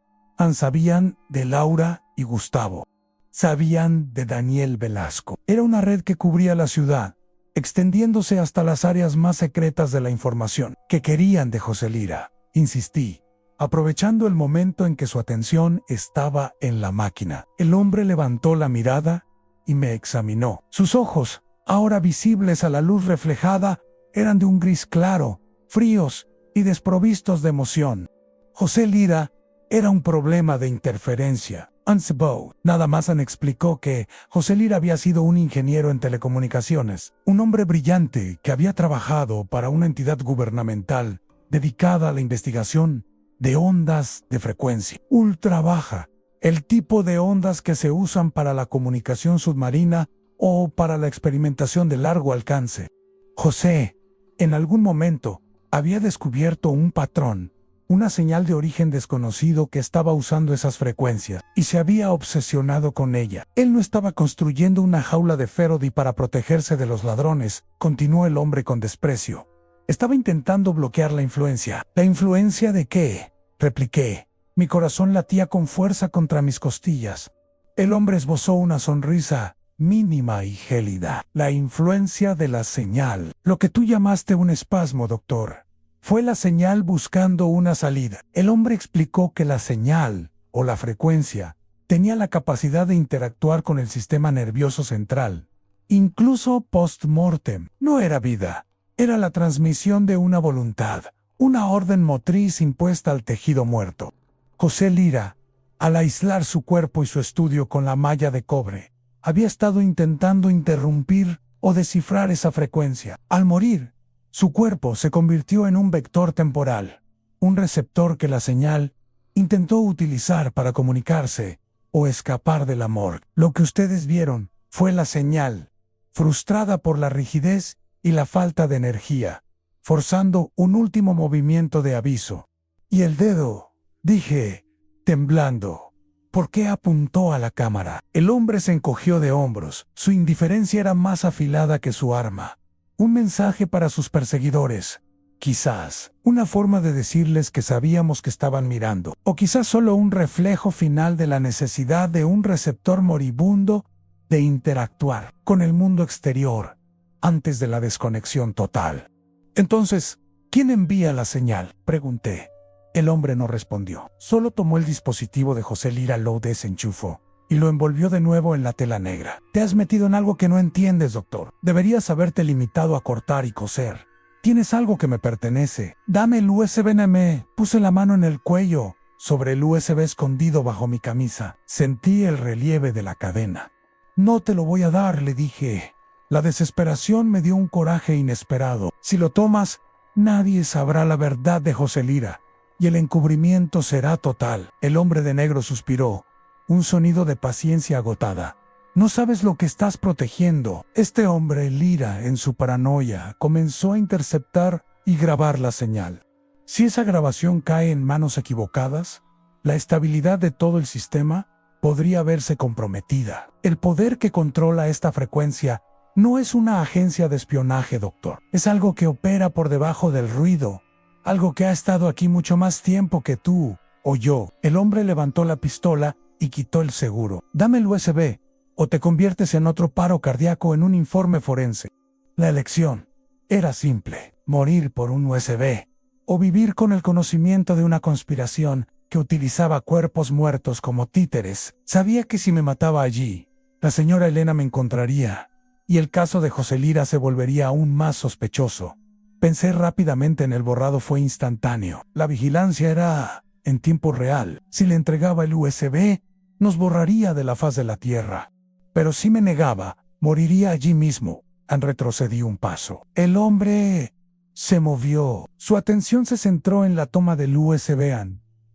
A: Sabían de Laura y Gustavo. Sabían de Daniel Velasco. Era una red que cubría la ciudad, extendiéndose hasta las áreas más secretas de la información. ¿Qué querían de José Lira?, insistí, aprovechando el momento en que su atención estaba en la máquina. El hombre levantó la mirada y me examinó. Sus ojos, ahora visibles a la luz reflejada, eran de un gris claro, fríos y desprovistos de emoción. José Lira era un problema de interferencia. Ansebo nada más explicó que José Lira había sido un ingeniero en telecomunicaciones, un hombre brillante que había trabajado para una entidad gubernamental dedicada a la investigación de ondas de frecuencia ultra baja, el tipo de ondas que se usan para la comunicación submarina o para la experimentación de largo alcance. José, en algún momento, había descubierto un patrón, una señal de origen desconocido que estaba usando esas frecuencias, y se había obsesionado con ella. Él no estaba construyendo una jaula de Faraday para protegerse de los ladrones, continuó el hombre con desprecio. Estaba intentando bloquear la influencia. ¿La influencia de qué?, repliqué. Mi corazón latía con fuerza contra mis costillas. El hombre esbozó una sonrisa mínima y gélida. La influencia de la señal. Lo que tú llamaste un espasmo, doctor. Fue la señal buscando una salida. El hombre explicó que la señal, o la frecuencia, tenía la capacidad de interactuar con el sistema nervioso central. Incluso post-mortem. No era vida. Era la transmisión de una voluntad, una orden motriz impuesta al tejido muerto. José Lira, al aislar su cuerpo y su estudio con la malla de cobre, había estado intentando interrumpir o descifrar esa frecuencia. Al morir, su cuerpo se convirtió en un vector temporal, un receptor que la señal intentó utilizar para comunicarse o escapar del amor. Lo que ustedes vieron fue la señal, frustrada por la rigidez y la falta de energía, forzando un último movimiento de aviso. Y el dedo, dije, temblando. ¿Por qué apuntó a la cámara? El hombre se encogió de hombros. Su indiferencia era más afilada que su arma. Un mensaje para sus perseguidores. Quizás una forma de decirles que sabíamos que estaban mirando. O quizás solo un reflejo final de la necesidad de un receptor moribundo de interactuar con el mundo exterior antes de la desconexión total. Entonces, ¿quién envía la señal?, pregunté. El hombre no respondió. Solo tomó el dispositivo de José Lira, lo desenchufó y lo envolvió de nuevo en la tela negra. Te has metido en algo que no entiendes, doctor. Deberías haberte limitado a cortar y coser. Tienes algo que me pertenece. Dame el USB. Puse la mano en el cuello, sobre el USB escondido bajo mi camisa. Sentí el relieve de la cadena. No te lo voy a dar, le dije. La desesperación me dio un coraje inesperado. Si lo tomas, nadie sabrá la verdad de José Lira, y el encubrimiento será total. El hombre de negro suspiró, un sonido de paciencia agotada. No sabes lo que estás protegiendo. Este hombre, Lira, en su paranoia, comenzó a interceptar y grabar la señal. Si esa grabación cae en manos equivocadas, la estabilidad de todo el sistema podría verse comprometida. El poder que controla esta frecuencia no es una agencia de espionaje, doctor. Es algo que opera por debajo del ruido. Algo que ha estado aquí mucho más tiempo que tú o yo. El hombre levantó la pistola y quitó el seguro. Dame el USB, o te conviertes en otro paro cardíaco en un informe forense. La elección era simple: morir por un USB, o vivir con el conocimiento de una conspiración que que utilizaba cuerpos muertos como títeres. Sabía que si me mataba allí, la señora Elena me encontraría, y el caso de José Lira se volvería aún más sospechoso. Pensé rápidamente en el borrado, fue instantáneo. La vigilancia era en tiempo real. Si le entregaba el USB, nos borraría de la faz de la tierra. Pero si me negaba, moriría allí mismo. Retrocedí un paso. El hombre se movió. Su atención se centró en la toma del USB.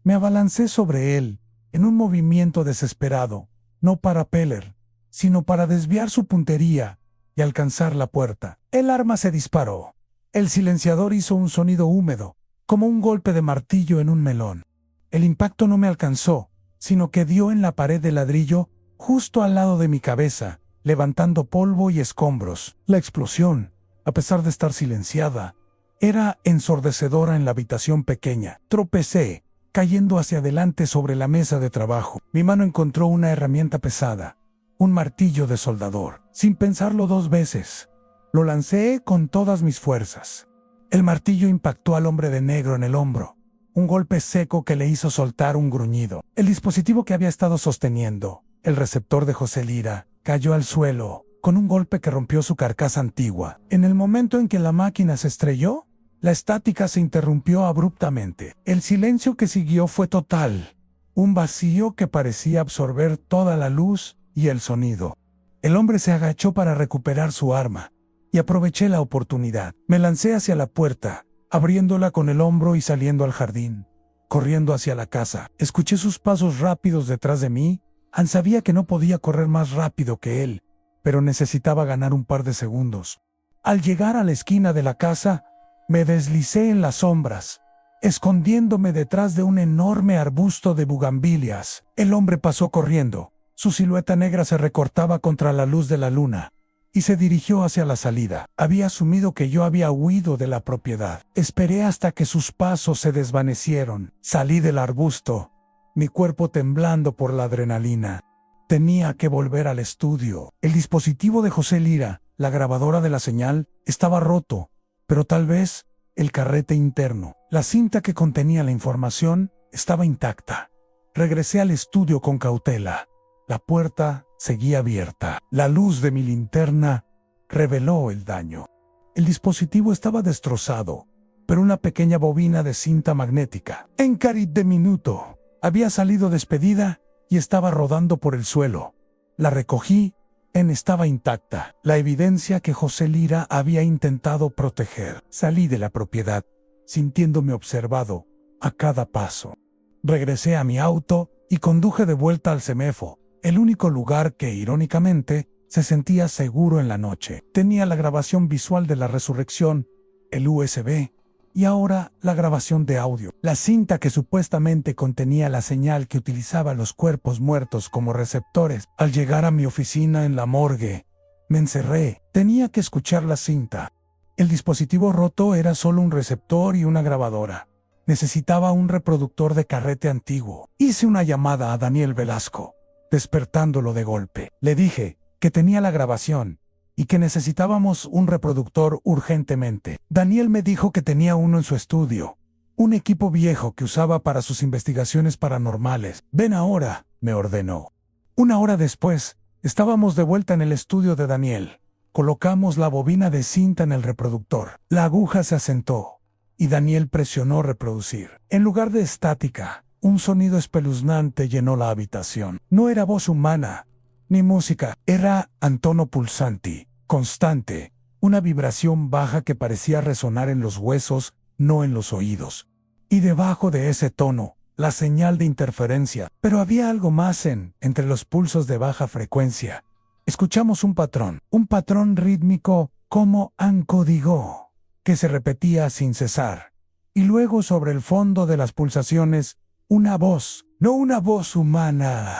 A: Me abalancé sobre él, en un movimiento desesperado, no para Peller, sino para desviar su puntería y alcanzar la puerta. El arma se disparó. El silenciador hizo un sonido húmedo, como un golpe de martillo en un melón. El impacto no me alcanzó, sino que dio en la pared de ladrillo justo al lado de mi cabeza, levantando polvo y escombros. La explosión, a pesar de estar silenciada, era ensordecedora en la habitación pequeña. Tropecé, cayendo hacia adelante sobre la mesa de trabajo. Mi mano encontró una herramienta pesada, un martillo de soldador. Sin pensarlo dos veces, lo lancé con todas mis fuerzas. El martillo impactó al hombre de negro en el hombro, un golpe seco que le hizo soltar un gruñido. El dispositivo que había estado sosteniendo, el receptor de José Lira, cayó al suelo, con un golpe que rompió su carcasa antigua. En el momento en que la máquina se estrelló, la estática se interrumpió abruptamente. El silencio que siguió fue total, un vacío que parecía absorber toda la luz y el sonido. El hombre se agachó para recuperar su arma, y aproveché la oportunidad. Me lancé hacia la puerta, abriéndola con el hombro y saliendo al jardín, corriendo hacia la casa. Escuché sus pasos rápidos detrás de mí. Sabía que no podía correr más rápido que él, pero necesitaba ganar un par de segundos. Al llegar a la esquina de la casa, me deslicé en las sombras, escondiéndome detrás de un enorme arbusto de bugambilias. El hombre pasó corriendo. Su silueta negra se recortaba contra la luz de la luna, y se dirigió hacia la salida. Había asumido que yo había huido de la propiedad. Esperé hasta que sus pasos se desvanecieron. Salí del arbusto, mi cuerpo temblando por la adrenalina. Tenía que volver al estudio. El dispositivo de José Lira, la grabadora de la señal, estaba roto, pero tal vez el carrete interno. La cinta que contenía la información estaba intacta. Regresé al estudio con cautela. La puerta seguía abierta. La luz de mi linterna reveló el daño. El dispositivo estaba destrozado, pero una pequeña bobina de cinta magnética, en carit de minuto, había salido despedida y estaba rodando por el suelo. La recogí, estaba intacta, la evidencia que José Lira había intentado proteger. Salí de la propiedad, sintiéndome observado a cada paso. Regresé a mi auto y conduje de vuelta al CEMEFO, el único lugar que, irónicamente, se sentía seguro en la noche. Tenía la grabación visual de la resurrección, el USB, y ahora la grabación de audio. La cinta que supuestamente contenía la señal que utilizaba los cuerpos muertos como receptores. Al llegar a mi oficina en la morgue, me encerré. Tenía que escuchar la cinta. El dispositivo roto era solo un receptor y una grabadora. Necesitaba un reproductor de carrete antiguo. Hice una llamada a Daniel Velasco, despertándolo de golpe. Le dije que tenía la grabación y que necesitábamos un reproductor urgentemente. Daniel me dijo que tenía uno en su estudio, un equipo viejo que usaba para sus investigaciones paranormales. Ven ahora, me ordenó. Una hora después, estábamos de vuelta en el estudio de Daniel. Colocamos la bobina de cinta en el reproductor. La aguja se asentó y Daniel presionó reproducir. En lugar de estática, un sonido espeluznante llenó la habitación. No era voz humana, ni música. Era tono pulsante, constante, una vibración baja que parecía resonar en los huesos, no en los oídos. Y debajo de ese tono, la señal de interferencia. Pero había algo más entre los pulsos de baja frecuencia. Escuchamos un patrón rítmico como un código, que se repetía sin cesar. Y luego sobre el fondo de las pulsaciones, una voz, no una voz humana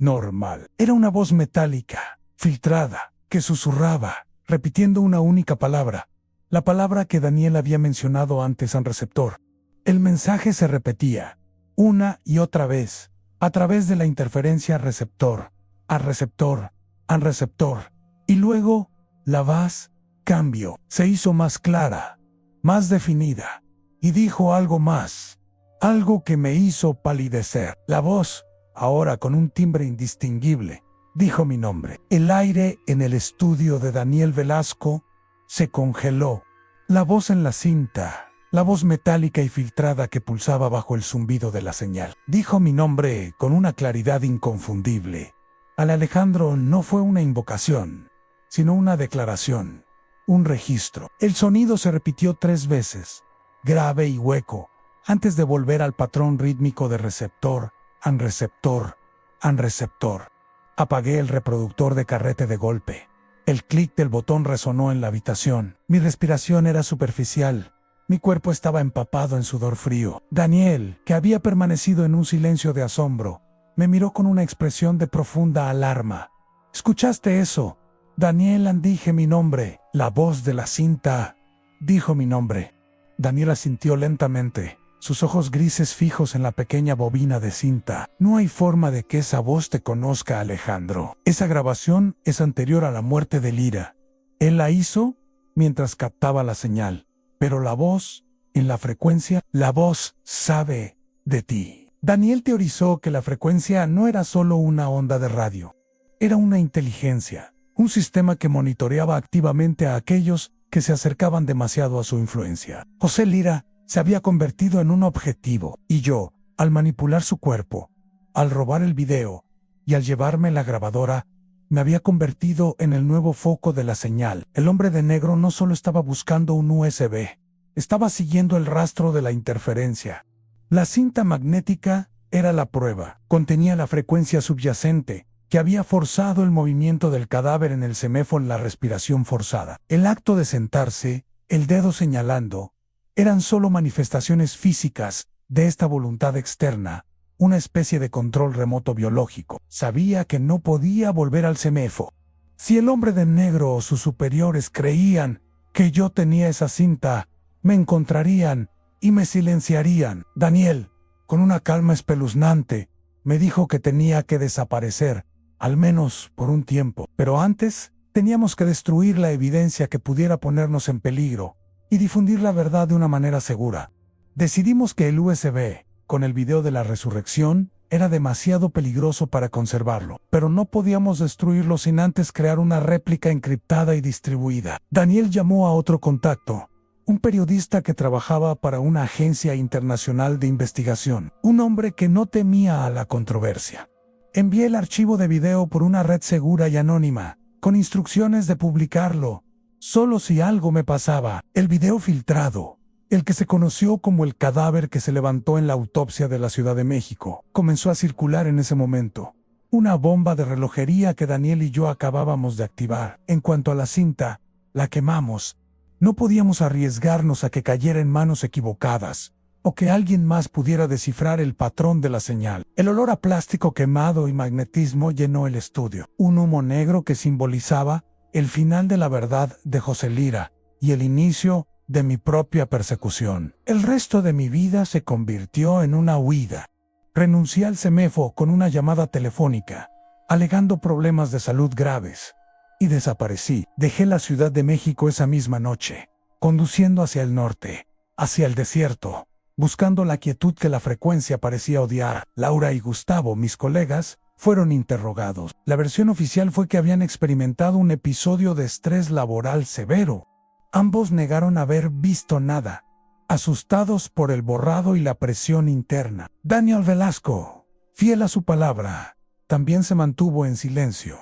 A: normal. Era una voz metálica, filtrada, que susurraba, repitiendo una única palabra, la palabra que Daniel había mencionado antes al receptor. El mensaje se repetía, una y otra vez, a través de la interferencia receptor, al receptor, al receptor. Y luego, la voz cambió, se hizo más clara, más definida, y dijo algo más. algo que me hizo palidecer. La voz, ahora con un timbre indistinguible, dijo mi nombre. El aire en el estudio de Daniel Velasco se congeló. La voz en la cinta, la voz metálica y filtrada que pulsaba bajo el zumbido de la señal. Dijo mi nombre con una claridad inconfundible. Al Alejandro no fue una invocación, sino una declaración, un registro. El sonido se repitió 3 veces, grave y hueco, antes de volver al patrón rítmico de receptor, an receptor, an receptor. Apagué el reproductor de carrete de golpe. El clic del botón resonó en la habitación. Mi respiración era superficial. Mi cuerpo estaba empapado en sudor frío. Daniel, que había permanecido en un silencio de asombro, me miró con una expresión de profunda alarma. ¿Escuchaste eso? Daniel, dije mi nombre. La voz de la cinta dijo mi nombre. Daniel asintió lentamente, sus ojos grises fijos en la pequeña bobina de cinta. No hay forma de que esa voz te conozca, Alejandro. Esa grabación es anterior a la muerte de Lira. Él la hizo mientras captaba la señal. Pero la voz, en la frecuencia, la voz sabe de ti. Daniel teorizó que la frecuencia no era solo una onda de radio. Era una inteligencia, un sistema que monitoreaba activamente a aquellos que se acercaban demasiado a su influencia. José Lira se había convertido en un objetivo, y yo, al manipular su cuerpo, al robar el video y al llevarme la grabadora, me había convertido en el nuevo foco de la señal. El hombre de negro no solo estaba buscando un USB, estaba siguiendo el rastro de la interferencia. La cinta magnética era la prueba. Contenía la frecuencia subyacente que había forzado el movimiento del cadáver en el semáforo, la respiración forzada. El acto de sentarse, el dedo señalando, eran solo manifestaciones físicas de esta voluntad externa, una especie de control remoto biológico. Sabía que no podía volver al semáforo. Si el hombre de negro o sus superiores creían que yo tenía esa cinta, me encontrarían y me silenciarían. Daniel, con una calma espeluznante, me dijo que tenía que desaparecer, al menos por un tiempo. Pero antes, teníamos que destruir la evidencia que pudiera ponernos en peligro y difundir la verdad de una manera segura. Decidimos que el USB, con el video de la resurrección, era demasiado peligroso para conservarlo, pero no podíamos destruirlo sin antes crear una réplica encriptada y distribuida. Daniel llamó a otro contacto, un periodista que trabajaba para una agencia internacional de investigación, un hombre que no temía a la controversia. Envié el archivo de video por una red segura y anónima, con instrucciones de publicarlo, solo si algo me pasaba. El video filtrado, el que se conoció como el cadáver que se levantó en la autopsia de la Ciudad de México, comenzó a circular en ese momento. Una bomba de relojería que Daniel y yo acabábamos de activar. En cuanto a la cinta, la quemamos. No podíamos arriesgarnos a que cayera en manos equivocadas, o que alguien más pudiera descifrar el patrón de la señal. El olor a plástico quemado y magnetismo llenó el estudio. Un humo negro que simbolizaba el final de la verdad de José Lira y el inicio de mi propia persecución. El resto de mi vida se convirtió en una huida. Renuncié al semáforo con una llamada telefónica, alegando problemas de salud graves, y desaparecí. Dejé la Ciudad de México esa misma noche, conduciendo hacia el norte, hacia el desierto, buscando la quietud que la frecuencia parecía odiar. Laura y Gustavo, mis colegas, fueron interrogados. La versión oficial fue que habían experimentado un episodio de estrés laboral severo. Ambos negaron haber visto nada, asustados por el borrado y la presión interna. Daniel Velasco, fiel a su palabra, también se mantuvo en silencio.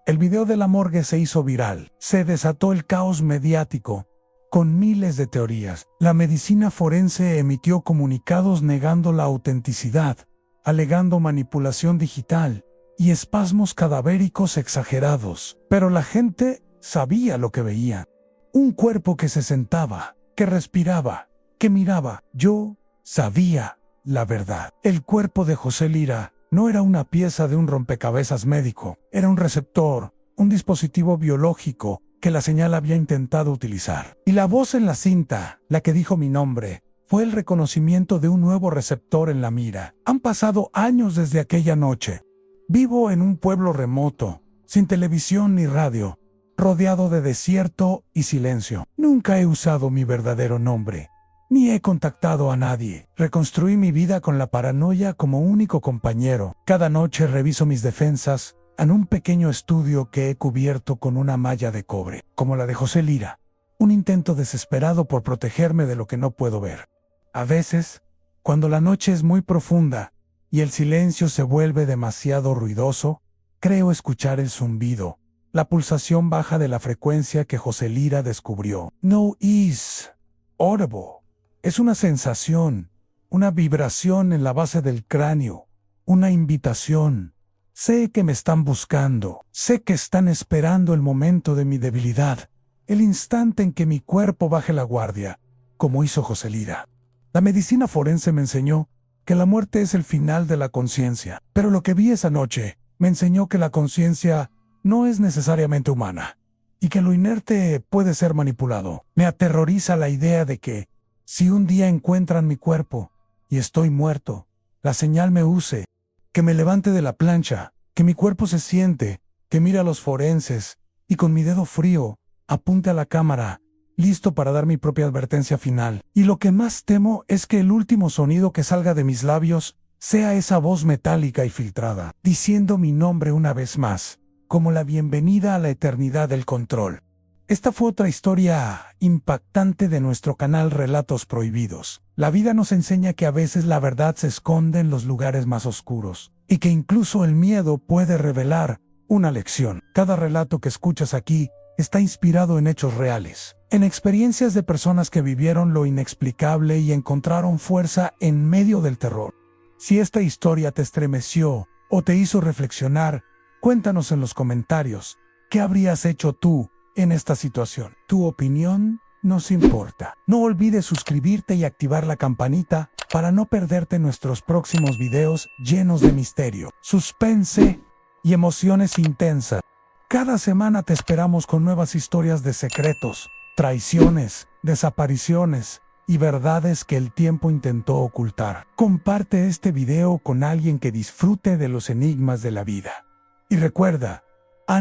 A: El video de la morgue se hizo viral. Se desató el caos mediático, con miles de teorías. La medicina forense emitió comunicados negando la autenticidad, alegando manipulación digital y espasmos cadavéricos exagerados. Pero la gente sabía lo que veía. Un cuerpo que se sentaba, que respiraba, que miraba. Yo sabía la verdad. El cuerpo de José Lira no era una pieza de un rompecabezas médico, era un receptor, un dispositivo biológico que la señal había intentado utilizar. Y la voz en la cinta, la que dijo mi nombre, fue el reconocimiento de un nuevo receptor en la mira. Han pasado años desde aquella noche. Vivo en un pueblo remoto, sin televisión ni radio, rodeado de desierto y silencio. Nunca he usado mi verdadero nombre, Ni he contactado a nadie. Reconstruí mi vida con la paranoia como único compañero. Cada noche reviso mis defensas en un pequeño estudio que he cubierto con una malla de cobre, como la de José Lira. Un intento desesperado por protegerme de lo que no puedo ver. A veces, cuando la noche es muy profunda y el silencio se vuelve demasiado ruidoso, creo escuchar el zumbido, la pulsación baja de la frecuencia que José Lira descubrió. No is audible. Es una sensación, una vibración en la base del cráneo, una invitación. Sé que me están buscando, sé que están esperando el momento de mi debilidad, el instante en que mi cuerpo baje la guardia, como hizo José Lira. La medicina forense me enseñó que la muerte es el final de la conciencia, pero lo que vi esa noche me enseñó que la conciencia no es necesariamente humana y que lo inerte puede ser manipulado. Me aterroriza la idea de que, si un día encuentran mi cuerpo y estoy muerto, la señal me use, que me levante de la plancha, que mi cuerpo se siente, que mire a los forenses y con mi dedo frío apunte a la cámara, listo para dar mi propia advertencia final. Y lo que más temo es que el último sonido que salga de mis labios sea esa voz metálica y filtrada, diciendo mi nombre una vez más, como la bienvenida a la eternidad del control. Esta fue otra historia impactante de nuestro canal Relatos Prohibidos. La vida nos enseña que a veces la verdad se esconde en los lugares más oscuros, y que incluso el miedo puede revelar una lección. Cada relato que escuchas aquí está inspirado en hechos reales, en experiencias de personas que vivieron lo inexplicable y encontraron fuerza en medio del terror. Si esta historia te estremeció o te hizo reflexionar, cuéntanos en los comentarios, ¿qué habrías hecho tú en esta situación? Tu opinión nos importa. No olvides suscribirte y activar la campanita para no perderte nuestros próximos videos llenos de misterio, suspense y emociones intensas. Cada semana te esperamos con nuevas historias de secretos, traiciones, desapariciones y verdades que el tiempo intentó ocultar. Comparte este video con alguien que disfrute de los enigmas de la vida. Y recuerda,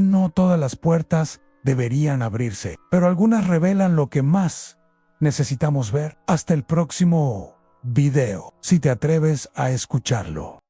A: no todas las puertas deberían abrirse, pero algunas revelan lo que más necesitamos ver. Hasta el próximo video, si te atreves a escucharlo.